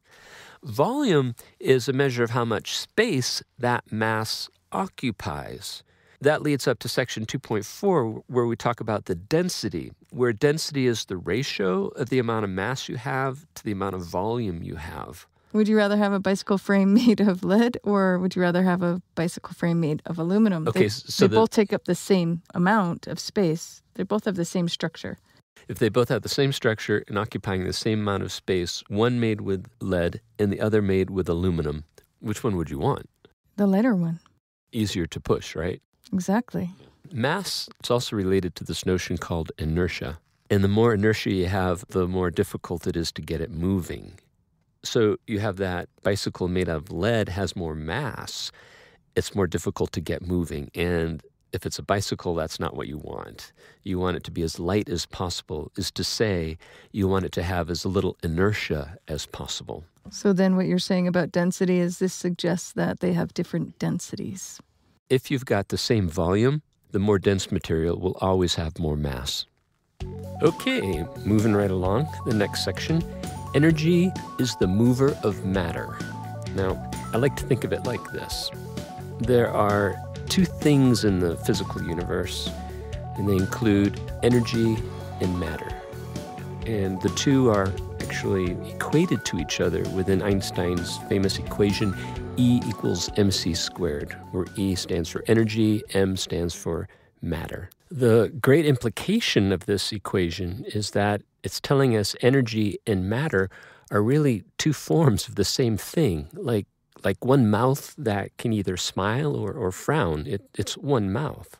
Volume is a measure of how much space that mass occupies. That leads up to section 2.4, where we talk about the density, where density is the ratio of the amount of mass you have to the amount of volume you have. Would you rather have a bicycle frame made of lead, or would you rather have a bicycle frame made of aluminum? Okay, they both take up the same amount of space. They both have the same structure. If they both have the same structure and occupying the same amount of space, one made with lead and the other made with aluminum, which one would you want? The lighter one. Easier to push, right? Exactly. Mass is also related to this notion called inertia. And the more inertia you have, the more difficult it is to get it moving. So you have that bicycle made out of lead has more mass. It's more difficult to get moving. And if it's a bicycle, that's not what you want. You want it to be as light as possible, is to say you want it to have as little inertia as possible. So then what you're saying about density is this suggests that they have different densities. If you've got the same volume, the more dense material will always have more mass. Okay, moving right along, the next section. Energy is the mover of matter. Now, I like to think of it like this. There are two things in the physical universe, and they include energy and matter. And the two are actually equated to each other within Einstein's famous equation E equals mc squared, where E stands for energy, m stands for matter. The great implication of this equation is that it's telling us energy and matter are really two forms of the same thing, like one mouth that can either smile or frown. It's one mouth.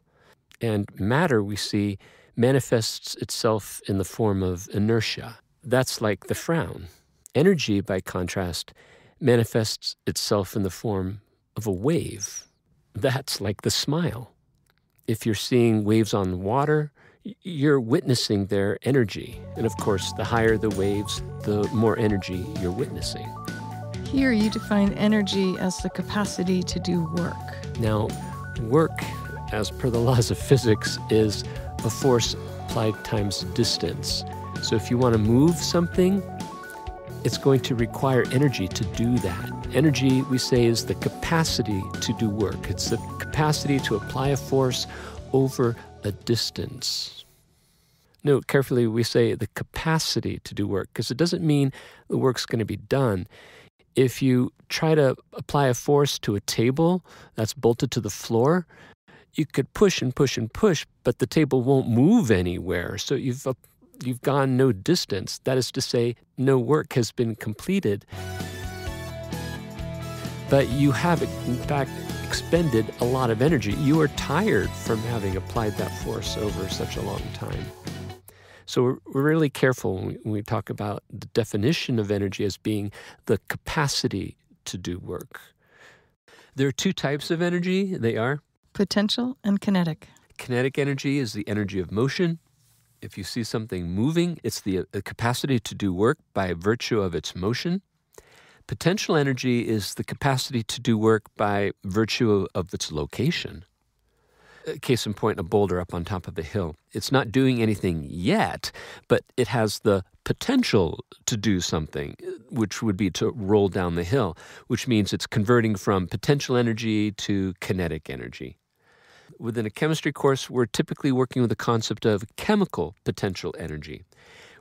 And matter, we see, manifests itself in the form of inertia. That's like the frown. Energy, by contrast, manifests itself in the form of a wave. That's like the smile. If you're seeing waves on water, you're witnessing their energy. And of course, the higher the waves, the more energy you're witnessing. Here you define energy as the capacity to do work. Now, work, as per the laws of physics, is a force applied times distance. So if you want to move something, it's going to require energy to do that. Energy, we say, is the capacity to do work. It's the capacity to apply a force over a distance. Note carefully, we say the capacity to do work, because it doesn't mean the work's going to be done. If you try to apply a force to a table that's bolted to the floor, you could push and push and push, but the table won't move anywhere. So you've gone no distance. That is to say, no work has been completed. But you have, in fact, expended a lot of energy. You are tired from having applied that force over such a long time. So we're really careful when we talk about the definition of energy as being the capacity to do work. There are two types of energy. They are potential and kinetic. Kinetic energy is the energy of motion. If you see something moving, it's the capacity to do work by virtue of its motion. Potential energy is the capacity to do work by virtue of its location. Case in point, a boulder up on top of a hill. It's not doing anything yet, but it has the potential to do something, which would be to roll down the hill, which means it's converting from potential energy to kinetic energy. Within a chemistry course, we're typically working with the concept of chemical potential energy.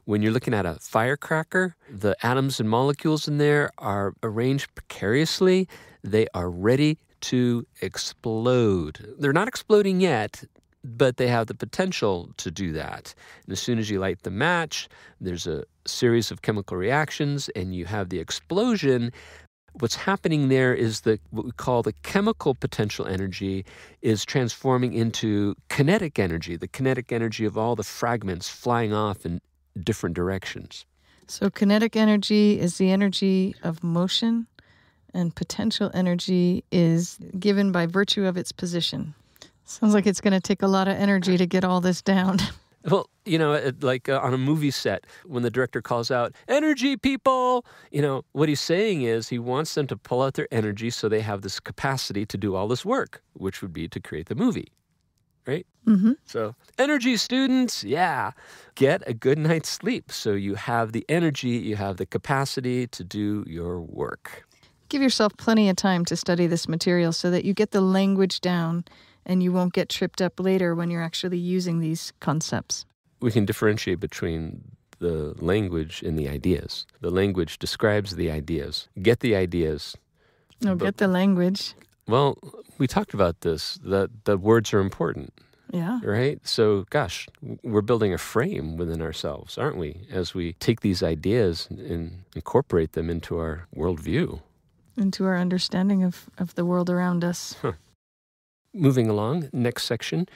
When you're looking at a firecracker, the atoms and molecules in there are arranged precariously. They are ready to explode. They're not exploding yet. but they have the potential to do that. And as soon as you light the match, there's a series of chemical reactions and you have the explosion. What's happening there is what we call the chemical potential energy is transforming into kinetic energy, the kinetic energy of all the fragments flying off in different directions. So kinetic energy is the energy of motion, and potential energy is given by virtue of its position. Sounds like it's going to take a lot of energy to get all this down. Well, like on a movie set, when the director calls out, "Energy, people!" What he's saying is he wants them to pull out their energy so they have this capacity to do all this work, which would be to create the movie, right? Mm-hmm. So, energy, students, yeah. Get a good night's sleep so you have the energy, you have the capacity to do your work. Give yourself plenty of time to study this material so that you get the language down and you won't get tripped up later when you're actually using these concepts. We can differentiate between the language and the ideas. The language describes the ideas. Get the ideas. No, get the language. Well, we talked about this, that the words are important. Yeah. Right? So, gosh, we're building a frame within ourselves, aren't we? As we take these ideas and incorporate them into our worldview. Into our understanding of the world around us. Huh. Moving along, next section.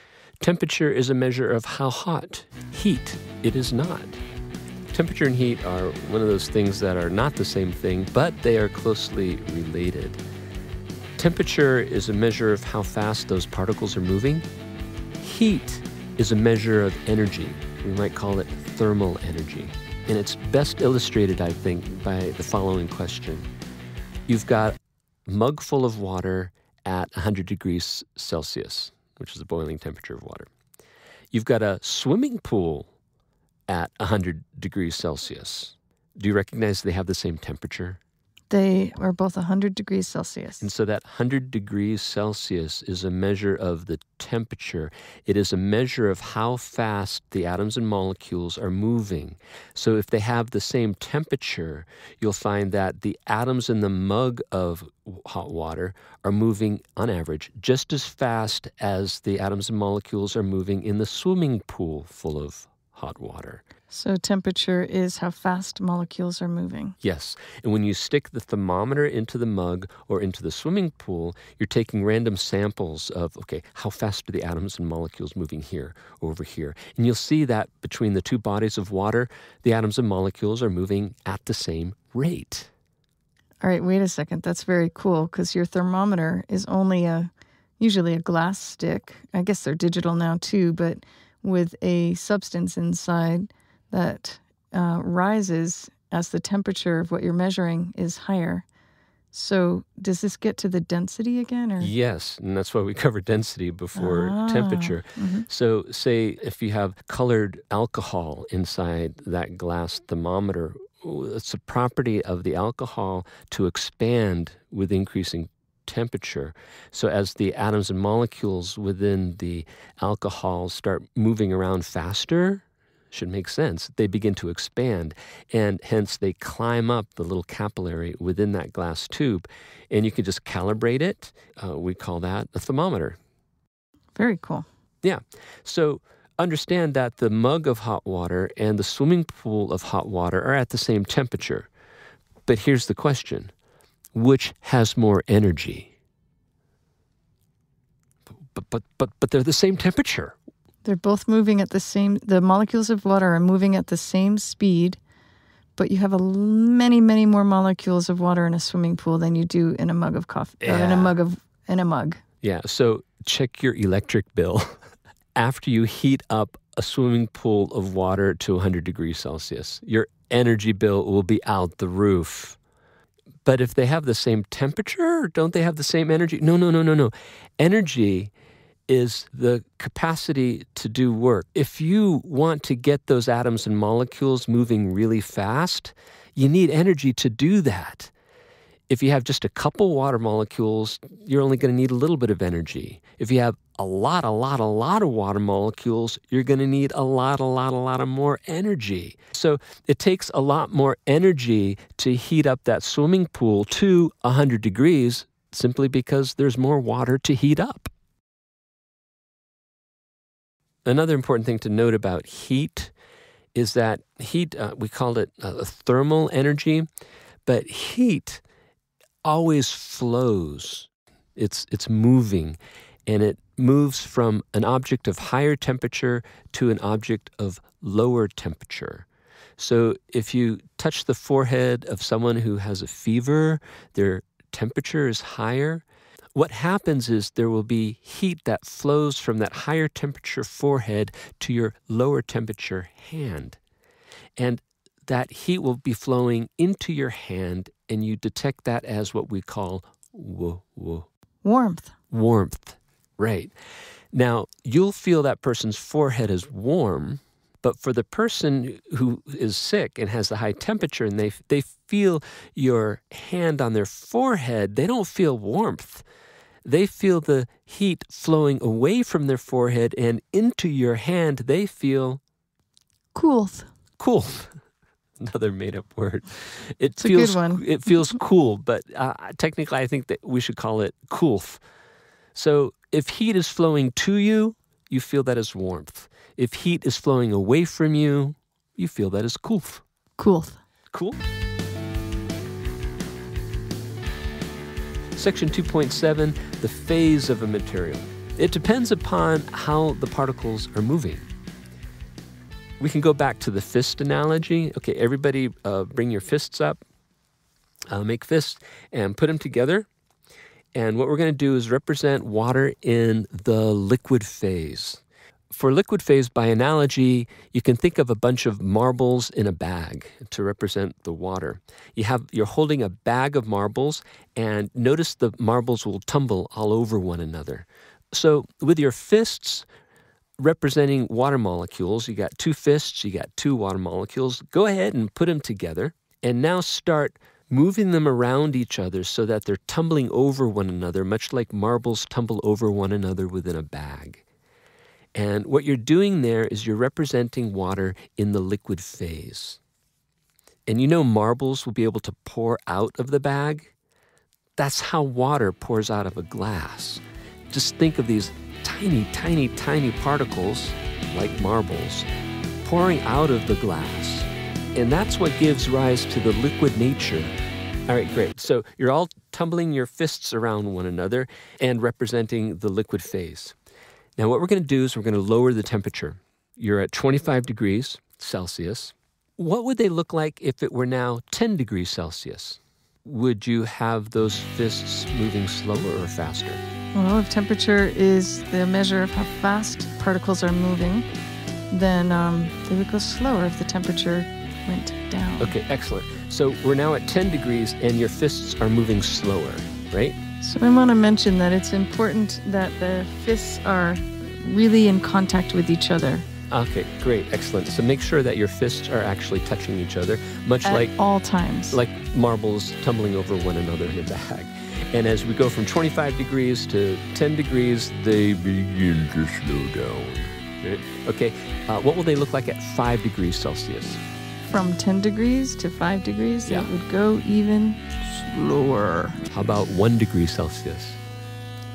Temperature is a measure of how hot. Heat, it is not. Temperature and heat are one of those things that are not the same thing, but they are closely related. Temperature is a measure of how fast those particles are moving. Heat is a measure of energy. We might call it thermal energy. And it's best illustrated, I think, by the following question. You've got a mug full of water at 100 degrees Celsius, which is the boiling temperature of water. You've got a swimming pool at 100 degrees Celsius. Do you recognize they have the same temperature? They are both 100 degrees Celsius. And so that 100 degrees Celsius is a measure of the temperature. It is a measure of how fast the atoms and molecules are moving. So if they have the same temperature, you'll find that the atoms in the mug of hot water are moving, on average, just as fast as the atoms and molecules are moving in the swimming pool full of hot water. So temperature is how fast molecules are moving. Yes. And when you stick the thermometer into the mug or into the swimming pool, you're taking random samples of, how fast are the atoms and molecules moving here, over here? And you'll see that between the two bodies of water, the atoms and molecules are moving at the same rate. All right, wait a second. That's very cool because your thermometer is only usually a glass stick. I guess they're digital now too, but with a substance inside that rises as the temperature of what you're measuring is higher. So does this get to the density again? Or? Yes, and that's why we cover density before temperature. Mm-hmm. So say if you have colored alcohol inside that glass thermometer, it's a property of the alcohol to expand with increasing temperature. So as the atoms and molecules within the alcohol start moving around faster, should make sense, they begin to expand, and hence they climb up the little capillary within that glass tube, and you can just calibrate it. We call that a thermometer. Very cool. Yeah. So understand that the mug of hot water and the swimming pool of hot water are at the same temperature. But here's the question. Which has more energy? But they're the same temperature. They're both moving at the molecules of water are moving at the same speed, but you have many, many more molecules of water in a swimming pool than you do in a mug of coffee, or in a mug. Yeah, so check your electric bill after you heat up a swimming pool of water to 100 degrees Celsius. Your energy bill will be out the roof. But if they have the same temperature, don't they have the same energy? No. Energy is the capacity to do work. If you want to get those atoms and molecules moving really fast, you need energy to do that. If you have just a couple water molecules, you're only going to need a little bit of energy. If you have a lot of water molecules, you're going to need a lot of more energy. So it takes a lot more energy to heat up that swimming pool to 100 degrees simply because there's more water to heat up. Another important thing to note about heat is that heat, we call it a thermal energy, but heat always flows. It's moving, and it moves from an object of higher temperature to an object of lower temperature. So if you touch the forehead of someone who has a fever, their temperature is higher. What happens is there will be heat that flows from that higher temperature forehead to your lower temperature hand. And that heat will be flowing into your hand, and you detect that as what we call warmth. Warmth, right. Now, you'll feel that person's forehead is warm, but for the person who is sick and has the high temperature and they feel your hand on their forehead, they don't feel warmth. They feel the heat flowing away from their forehead and into your hand. They feel coolth. Cool. Another made-up word. It's a good one. It feels cool, but technically I think that we should call it coolth. So if heat is flowing to you, you feel that as warmth. If heat is flowing away from you, you feel that as coolth. Coolth. Cool. Section 2.7, the phase of a material. It depends upon how the particles are moving. We can go back to the fist analogy. Okay, everybody bring your fists up, make fists, and put them together. And what we're going to do is represent water in the liquid phase. For liquid phase, by analogy, you can think of a bunch of marbles in a bag to represent the water. You're holding a bag of marbles, and notice the marbles will tumble all over one another. So with your fists representing water molecules, you got two fists, you got two water molecules. Go ahead and put them together, and now start moving them around each other so that they're tumbling over one another, much like marbles tumble over one another within a bag. And what you're doing there is you're representing water in the liquid phase. And you know marbles will be able to pour out of the bag? That's how water pours out of a glass. Just think of these tiny, tiny, tiny particles, like marbles, pouring out of the glass. And that's what gives rise to the liquid nature. All right, great. So you're all tumbling your fists around one another and representing the liquid phase. Now, what we're going to do is we're going to lower the temperature. You're at 25 degrees Celsius. What would they look like if it were now 10 degrees Celsius? Would you have those fists moving slower or faster? Well, if temperature is the measure of how fast particles are moving, then they would go slower if the temperature went down. Okay, excellent. So we're now at 10 degrees and your fists are moving slower, right? So I want to mention that it's important that the fists are really in contact with each other. Okay, great, excellent. So make sure that your fists are actually touching each other, much at like all times, like marbles tumbling over one another in a bag. And as we go from 25 degrees to 10 degrees, they begin to slow down. Right? Okay, what will they look like at 5 degrees Celsius? From 10 degrees to 5 degrees, it would go even slower. How about 1 degree Celsius?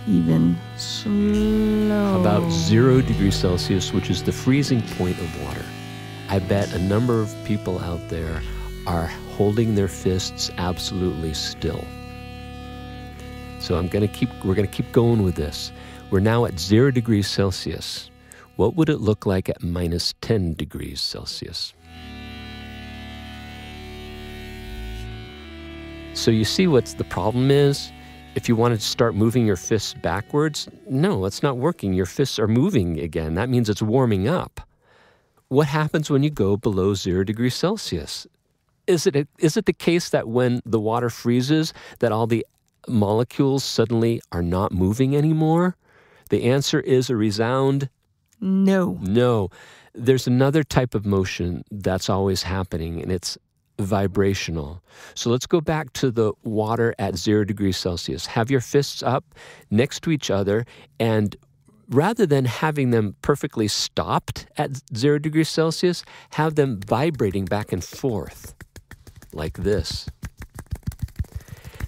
Even slower. How about 0 degrees Celsius, which is the freezing point of water? I bet a number of people out there are holding their fists absolutely still. So we're going to keep going with this. We're now at 0 degrees Celsius. What would it look like at minus 10 degrees Celsius? So you see what the problem is? If you wanted to start moving your fists backwards, no, it's not working. Your fists are moving again. That means it's warming up. What happens when you go below 0 degrees Celsius? Is it the case that when the water freezes, that all the molecules suddenly are not moving anymore? The answer is a resound no. No. There's another type of motion that's always happening, and it's vibrational. So let's go back to the water at 0 degrees Celsius. Have your fists up next to each other, and rather than having them perfectly stopped at 0 degrees Celsius, have them vibrating back and forth like this.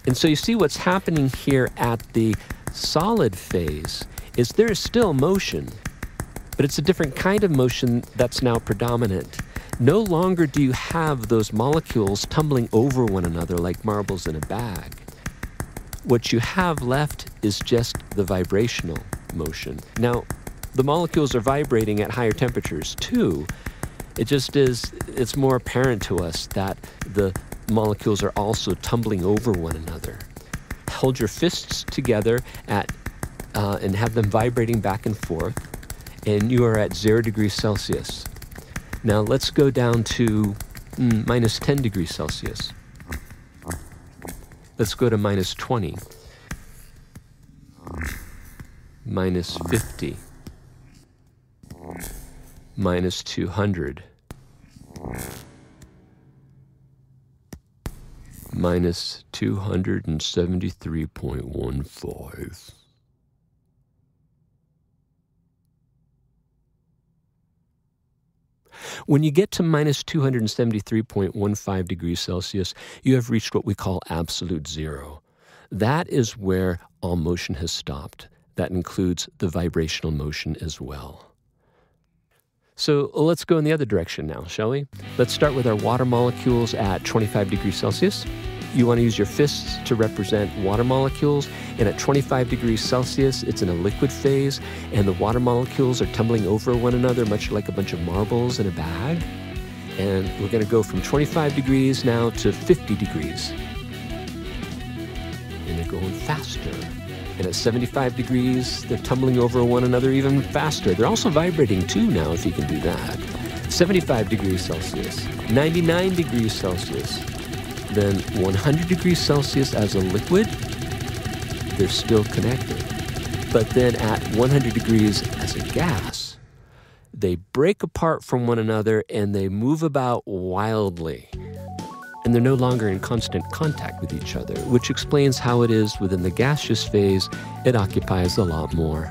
And so you see what's happening here at the solid phase is there is still motion. But it's a different kind of motion that's now predominant. No longer do you have those molecules tumbling over one another like marbles in a bag. What you have left is just the vibrational motion. Now, the molecules are vibrating at higher temperatures too. It's more apparent to us that the molecules are also tumbling over one another. Hold your fists together and have them vibrating back and forth, and you are at 0 degrees Celsius. Now let's go down to minus 10 degrees Celsius. Let's go to minus 20, minus 50, minus 200, minus 273.15. When you get to minus 273.15 degrees Celsius, you have reached what we call absolute zero. That is where all motion has stopped. That includes the vibrational motion as well. So let's go in the other direction now, shall we? Let's start with our water molecules at 25 degrees Celsius. You want to use your fists to represent water molecules, and at 25 degrees Celsius, it's in a liquid phase, and the water molecules are tumbling over one another, much like a bunch of marbles in a bag. And we're going to go from 25 degrees now to 50 degrees. And they're going faster. And at 75 degrees, they're tumbling over one another even faster. They're also vibrating too now, if you can do that. 75 degrees Celsius, 99 degrees Celsius, then 100 degrees Celsius as a liquid, they're still connected. But then at 100 degrees as a gas, they break apart from one another and they move about wildly. And they're no longer in constant contact with each other, which explains how it is within the gaseous phase, it occupies a lot more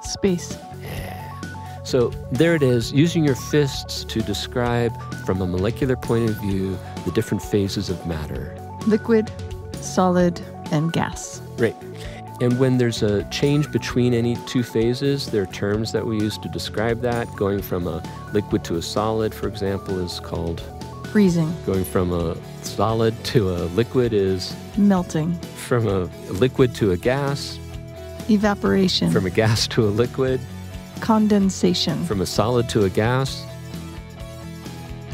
space. So there it is, using your fists to describe from a molecular point of view the different phases of matter. Liquid, solid, and gas. Right. And when there's a change between any two phases, there are terms that we use to describe that. Going from a liquid to a solid, for example, is called freezing. Going from a solid to a liquid is melting. From a liquid to a gas, evaporation. From a gas to a liquid, condensation. From a solid to a gas,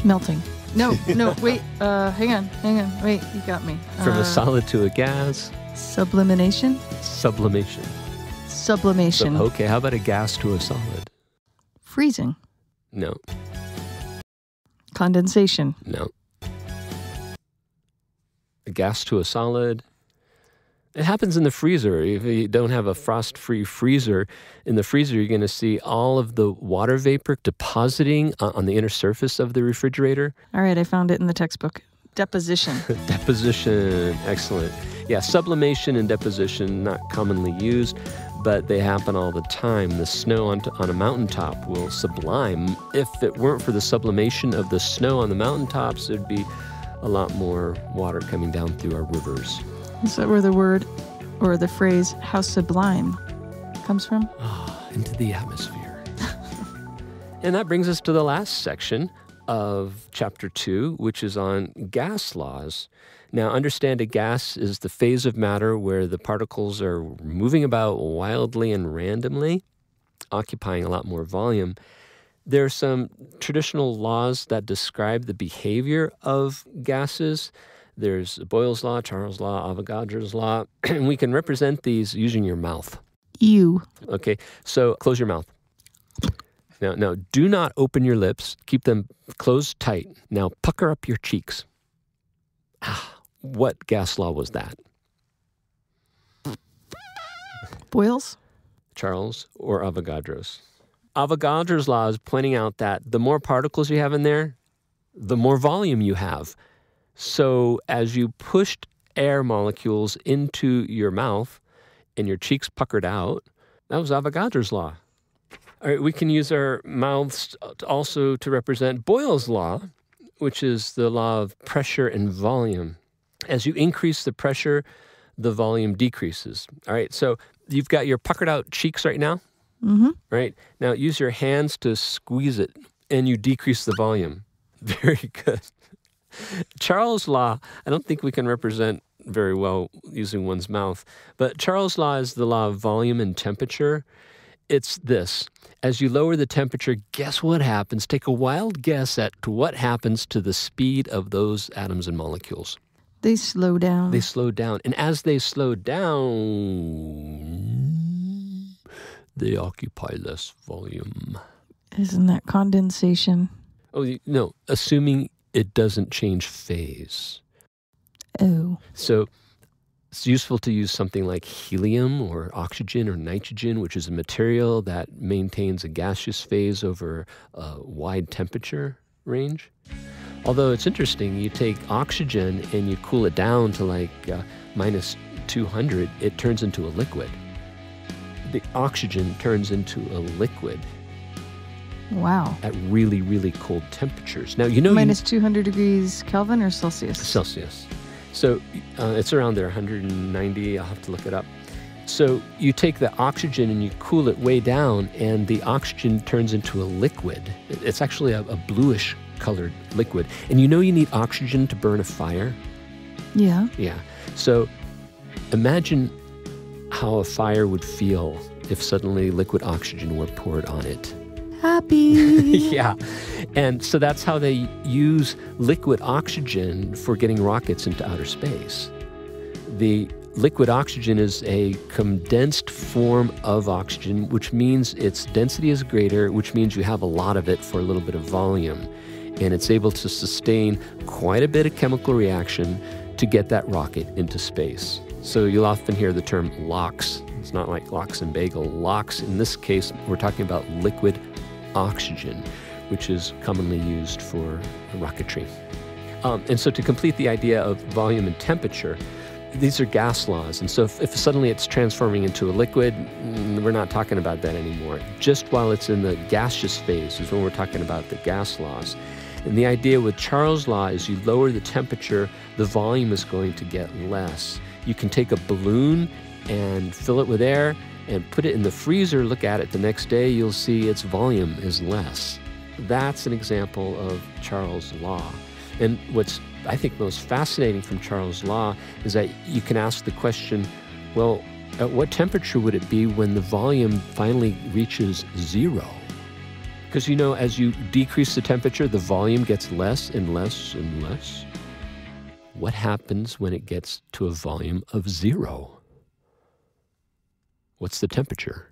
melting. No, wait, hang on, wait, you got me. From a solid to a gas, sublimation. Sublimation. Sublimation. Okay, how about a gas to a solid? Freezing. No. Condensation. No. A gas to a solid. It happens in the freezer. If you don't have a frost-free freezer, in the freezer you're going to see all of the water vapor depositing on the inner surface of the refrigerator. All right, I found it in the textbook. Deposition. Deposition. Excellent. Yeah, sublimation and deposition, not commonly used, but they happen all the time. The snow on a mountaintop will sublime. If it weren't for the sublimation of the snow on the mountaintops, there'd be a lot more water coming down through our rivers. Is that where the word or the phrase, how sublime, comes from? Into the atmosphere. And that brings us to the last section of Chapter 2, which is on gas laws. Now, understand a gas is the phase of matter where the particles are moving about wildly and randomly, occupying a lot more volume. There are some traditional laws that describe the behavior of gases. There's Boyle's law, Charles' law, Avogadro's law, and we can represent these using your mouth. You. Okay, so close your mouth. Now, do not open your lips. Keep them closed tight. Now, pucker up your cheeks. What gas law was that? Boyle's? Charles or Avogadro's? Avogadro's law is pointing out that the more particles you have in there, the more volume you have. So as you pushed air molecules into your mouth and your cheeks puckered out, that was Avogadro's law. All right, we can use our mouths also to represent Boyle's law, which is the law of pressure and volume. As you increase the pressure, the volume decreases. All right, so you've got your puckered out cheeks right now. Mm-hmm. Right? Now use your hands to squeeze it, and you decrease the volume. Very good. Charles' law, I don't think we can represent very well using one's mouth, but Charles' law is the law of volume and temperature. It's this. As you lower the temperature, guess what happens? Take a wild guess at what happens to the speed of those atoms and molecules. They slow down. They slow down. And as they slow down, they occupy less volume. Isn't that condensation? Oh, no, assuming it doesn't change phase. Oh. So it's useful to use something like helium or oxygen or nitrogen, which is a material that maintains a gaseous phase over a wide temperature range. Although it's interesting, you take oxygen and you cool it down to like minus 200, it turns into a liquid. The oxygen turns into a liquid. Wow. At really, really cold temperatures. Now, you know... Minus 200 degrees Kelvin or Celsius? Celsius. So it's around there, 190. I'll have to look it up. So you take the oxygen and you cool it way down, and the oxygen turns into a liquid. It's actually a bluish colored liquid. And you know you need oxygen to burn a fire? Yeah. Yeah. So imagine how a fire would feel if suddenly liquid oxygen were poured on it. Happy. Yeah. And so that's how they use liquid oxygen for getting rockets into outer space. The liquid oxygen is a condensed form of oxygen, which means its density is greater, which means you have a lot of it for a little bit of volume. And it's able to sustain quite a bit of chemical reaction to get that rocket into space. So you'll often hear the term LOX. It's not like lox and bagel. LOX, in this case, we're talking about liquid oxygen, which is commonly used for rocketry. And so to complete the idea of volume and temperature, these are gas laws. And so if suddenly it's transforming into a liquid, we're not talking about that anymore. Just while it's in the gaseous phase is when we're talking about the gas laws. And the idea with Charles' law is you lower the temperature, the volume is going to get less. You can take a balloon and fill it with air and put it in the freezer, look at it the next day, you'll see its volume is less. That's an example of Charles' law. And what's, I think, most fascinating from Charles' law is that you can ask the question, well, at what temperature would it be when the volume finally reaches zero? Because, you know, as you decrease the temperature, the volume gets less and less and less. What happens when it gets to a volume of zero? What's the temperature?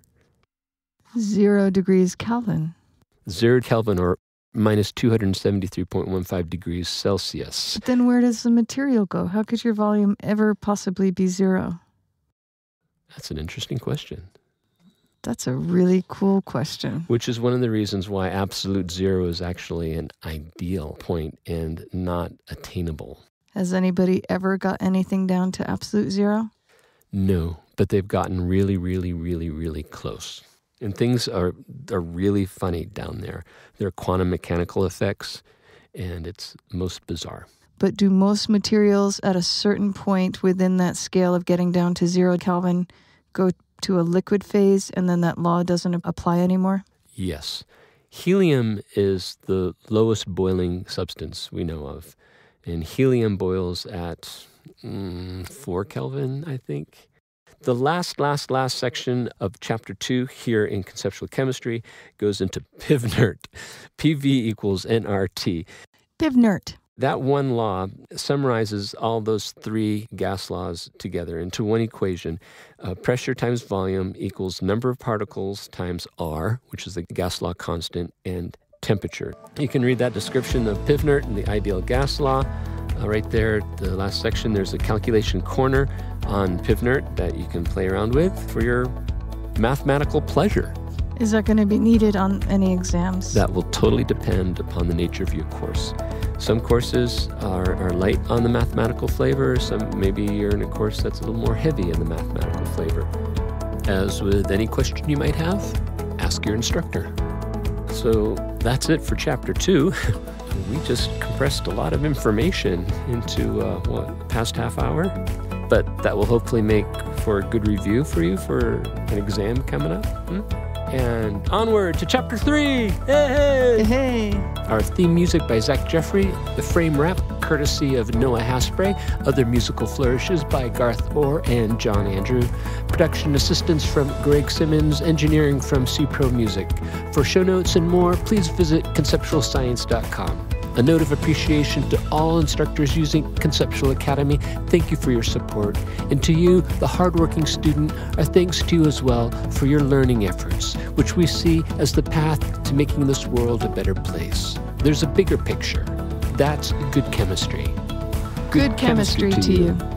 0 degrees Kelvin. 0 Kelvin, or minus 273.15 degrees Celsius. But then where does the material go? How could your volume ever possibly be 0? That's an interesting question. That's a really cool question. Which is one of the reasons why absolute zero is actually an ideal point and not attainable. Has anybody ever got anything down to absolute zero? No, but they've gotten really, really, really, really close. And things are really funny down there. There are quantum mechanical effects, and it's most bizarre. But do most materials at a certain point within that scale of getting down to 0 Kelvin go to a liquid phase, and then that law doesn't apply anymore? Yes. Helium is the lowest boiling substance we know of. And helium boils at 4 Kelvin, I think. The last section of Chapter 2 here in Conceptual Chemistry goes into PIVNERT. PV equals nRT. PIVNERT. That one law summarizes all those 3 gas laws together into one equation. Pressure times volume equals number of particles times R, which is the gas law constant, and temperature. You can read that description of PIVNERT and the ideal gas law. Right there, the last section, there's a calculation corner on PIVNERT that you can play around with for your mathematical pleasure. Is that going to be needed on any exams? That will totally depend upon the nature of your course. Some courses are light on the mathematical flavor. Some, maybe you're in a course that's a little more heavy in the mathematical flavor. As with any question you might have, ask your instructor. So that's it for Chapter 2. We just compressed a lot of information into, past half hour? But that will hopefully make for a good review for you for an exam coming up. And onward to Chapter 3! Hey! Hey! Our theme music by Zach Jeffrey, the frame wrap courtesy of Noah Haspray, other musical flourishes by Garth Orr and John Andrew, production assistance from Greg Simmons, engineering from C-Pro Music. For show notes and more, please visit conceptualscience.com. A note of appreciation to all instructors using Conceptual Academy. Thank you for your support. And to you, the hardworking student, our thanks to you as well for your learning efforts, which we see as the path to making this world a better place. There's a bigger picture. That's good chemistry. Good chemistry to you.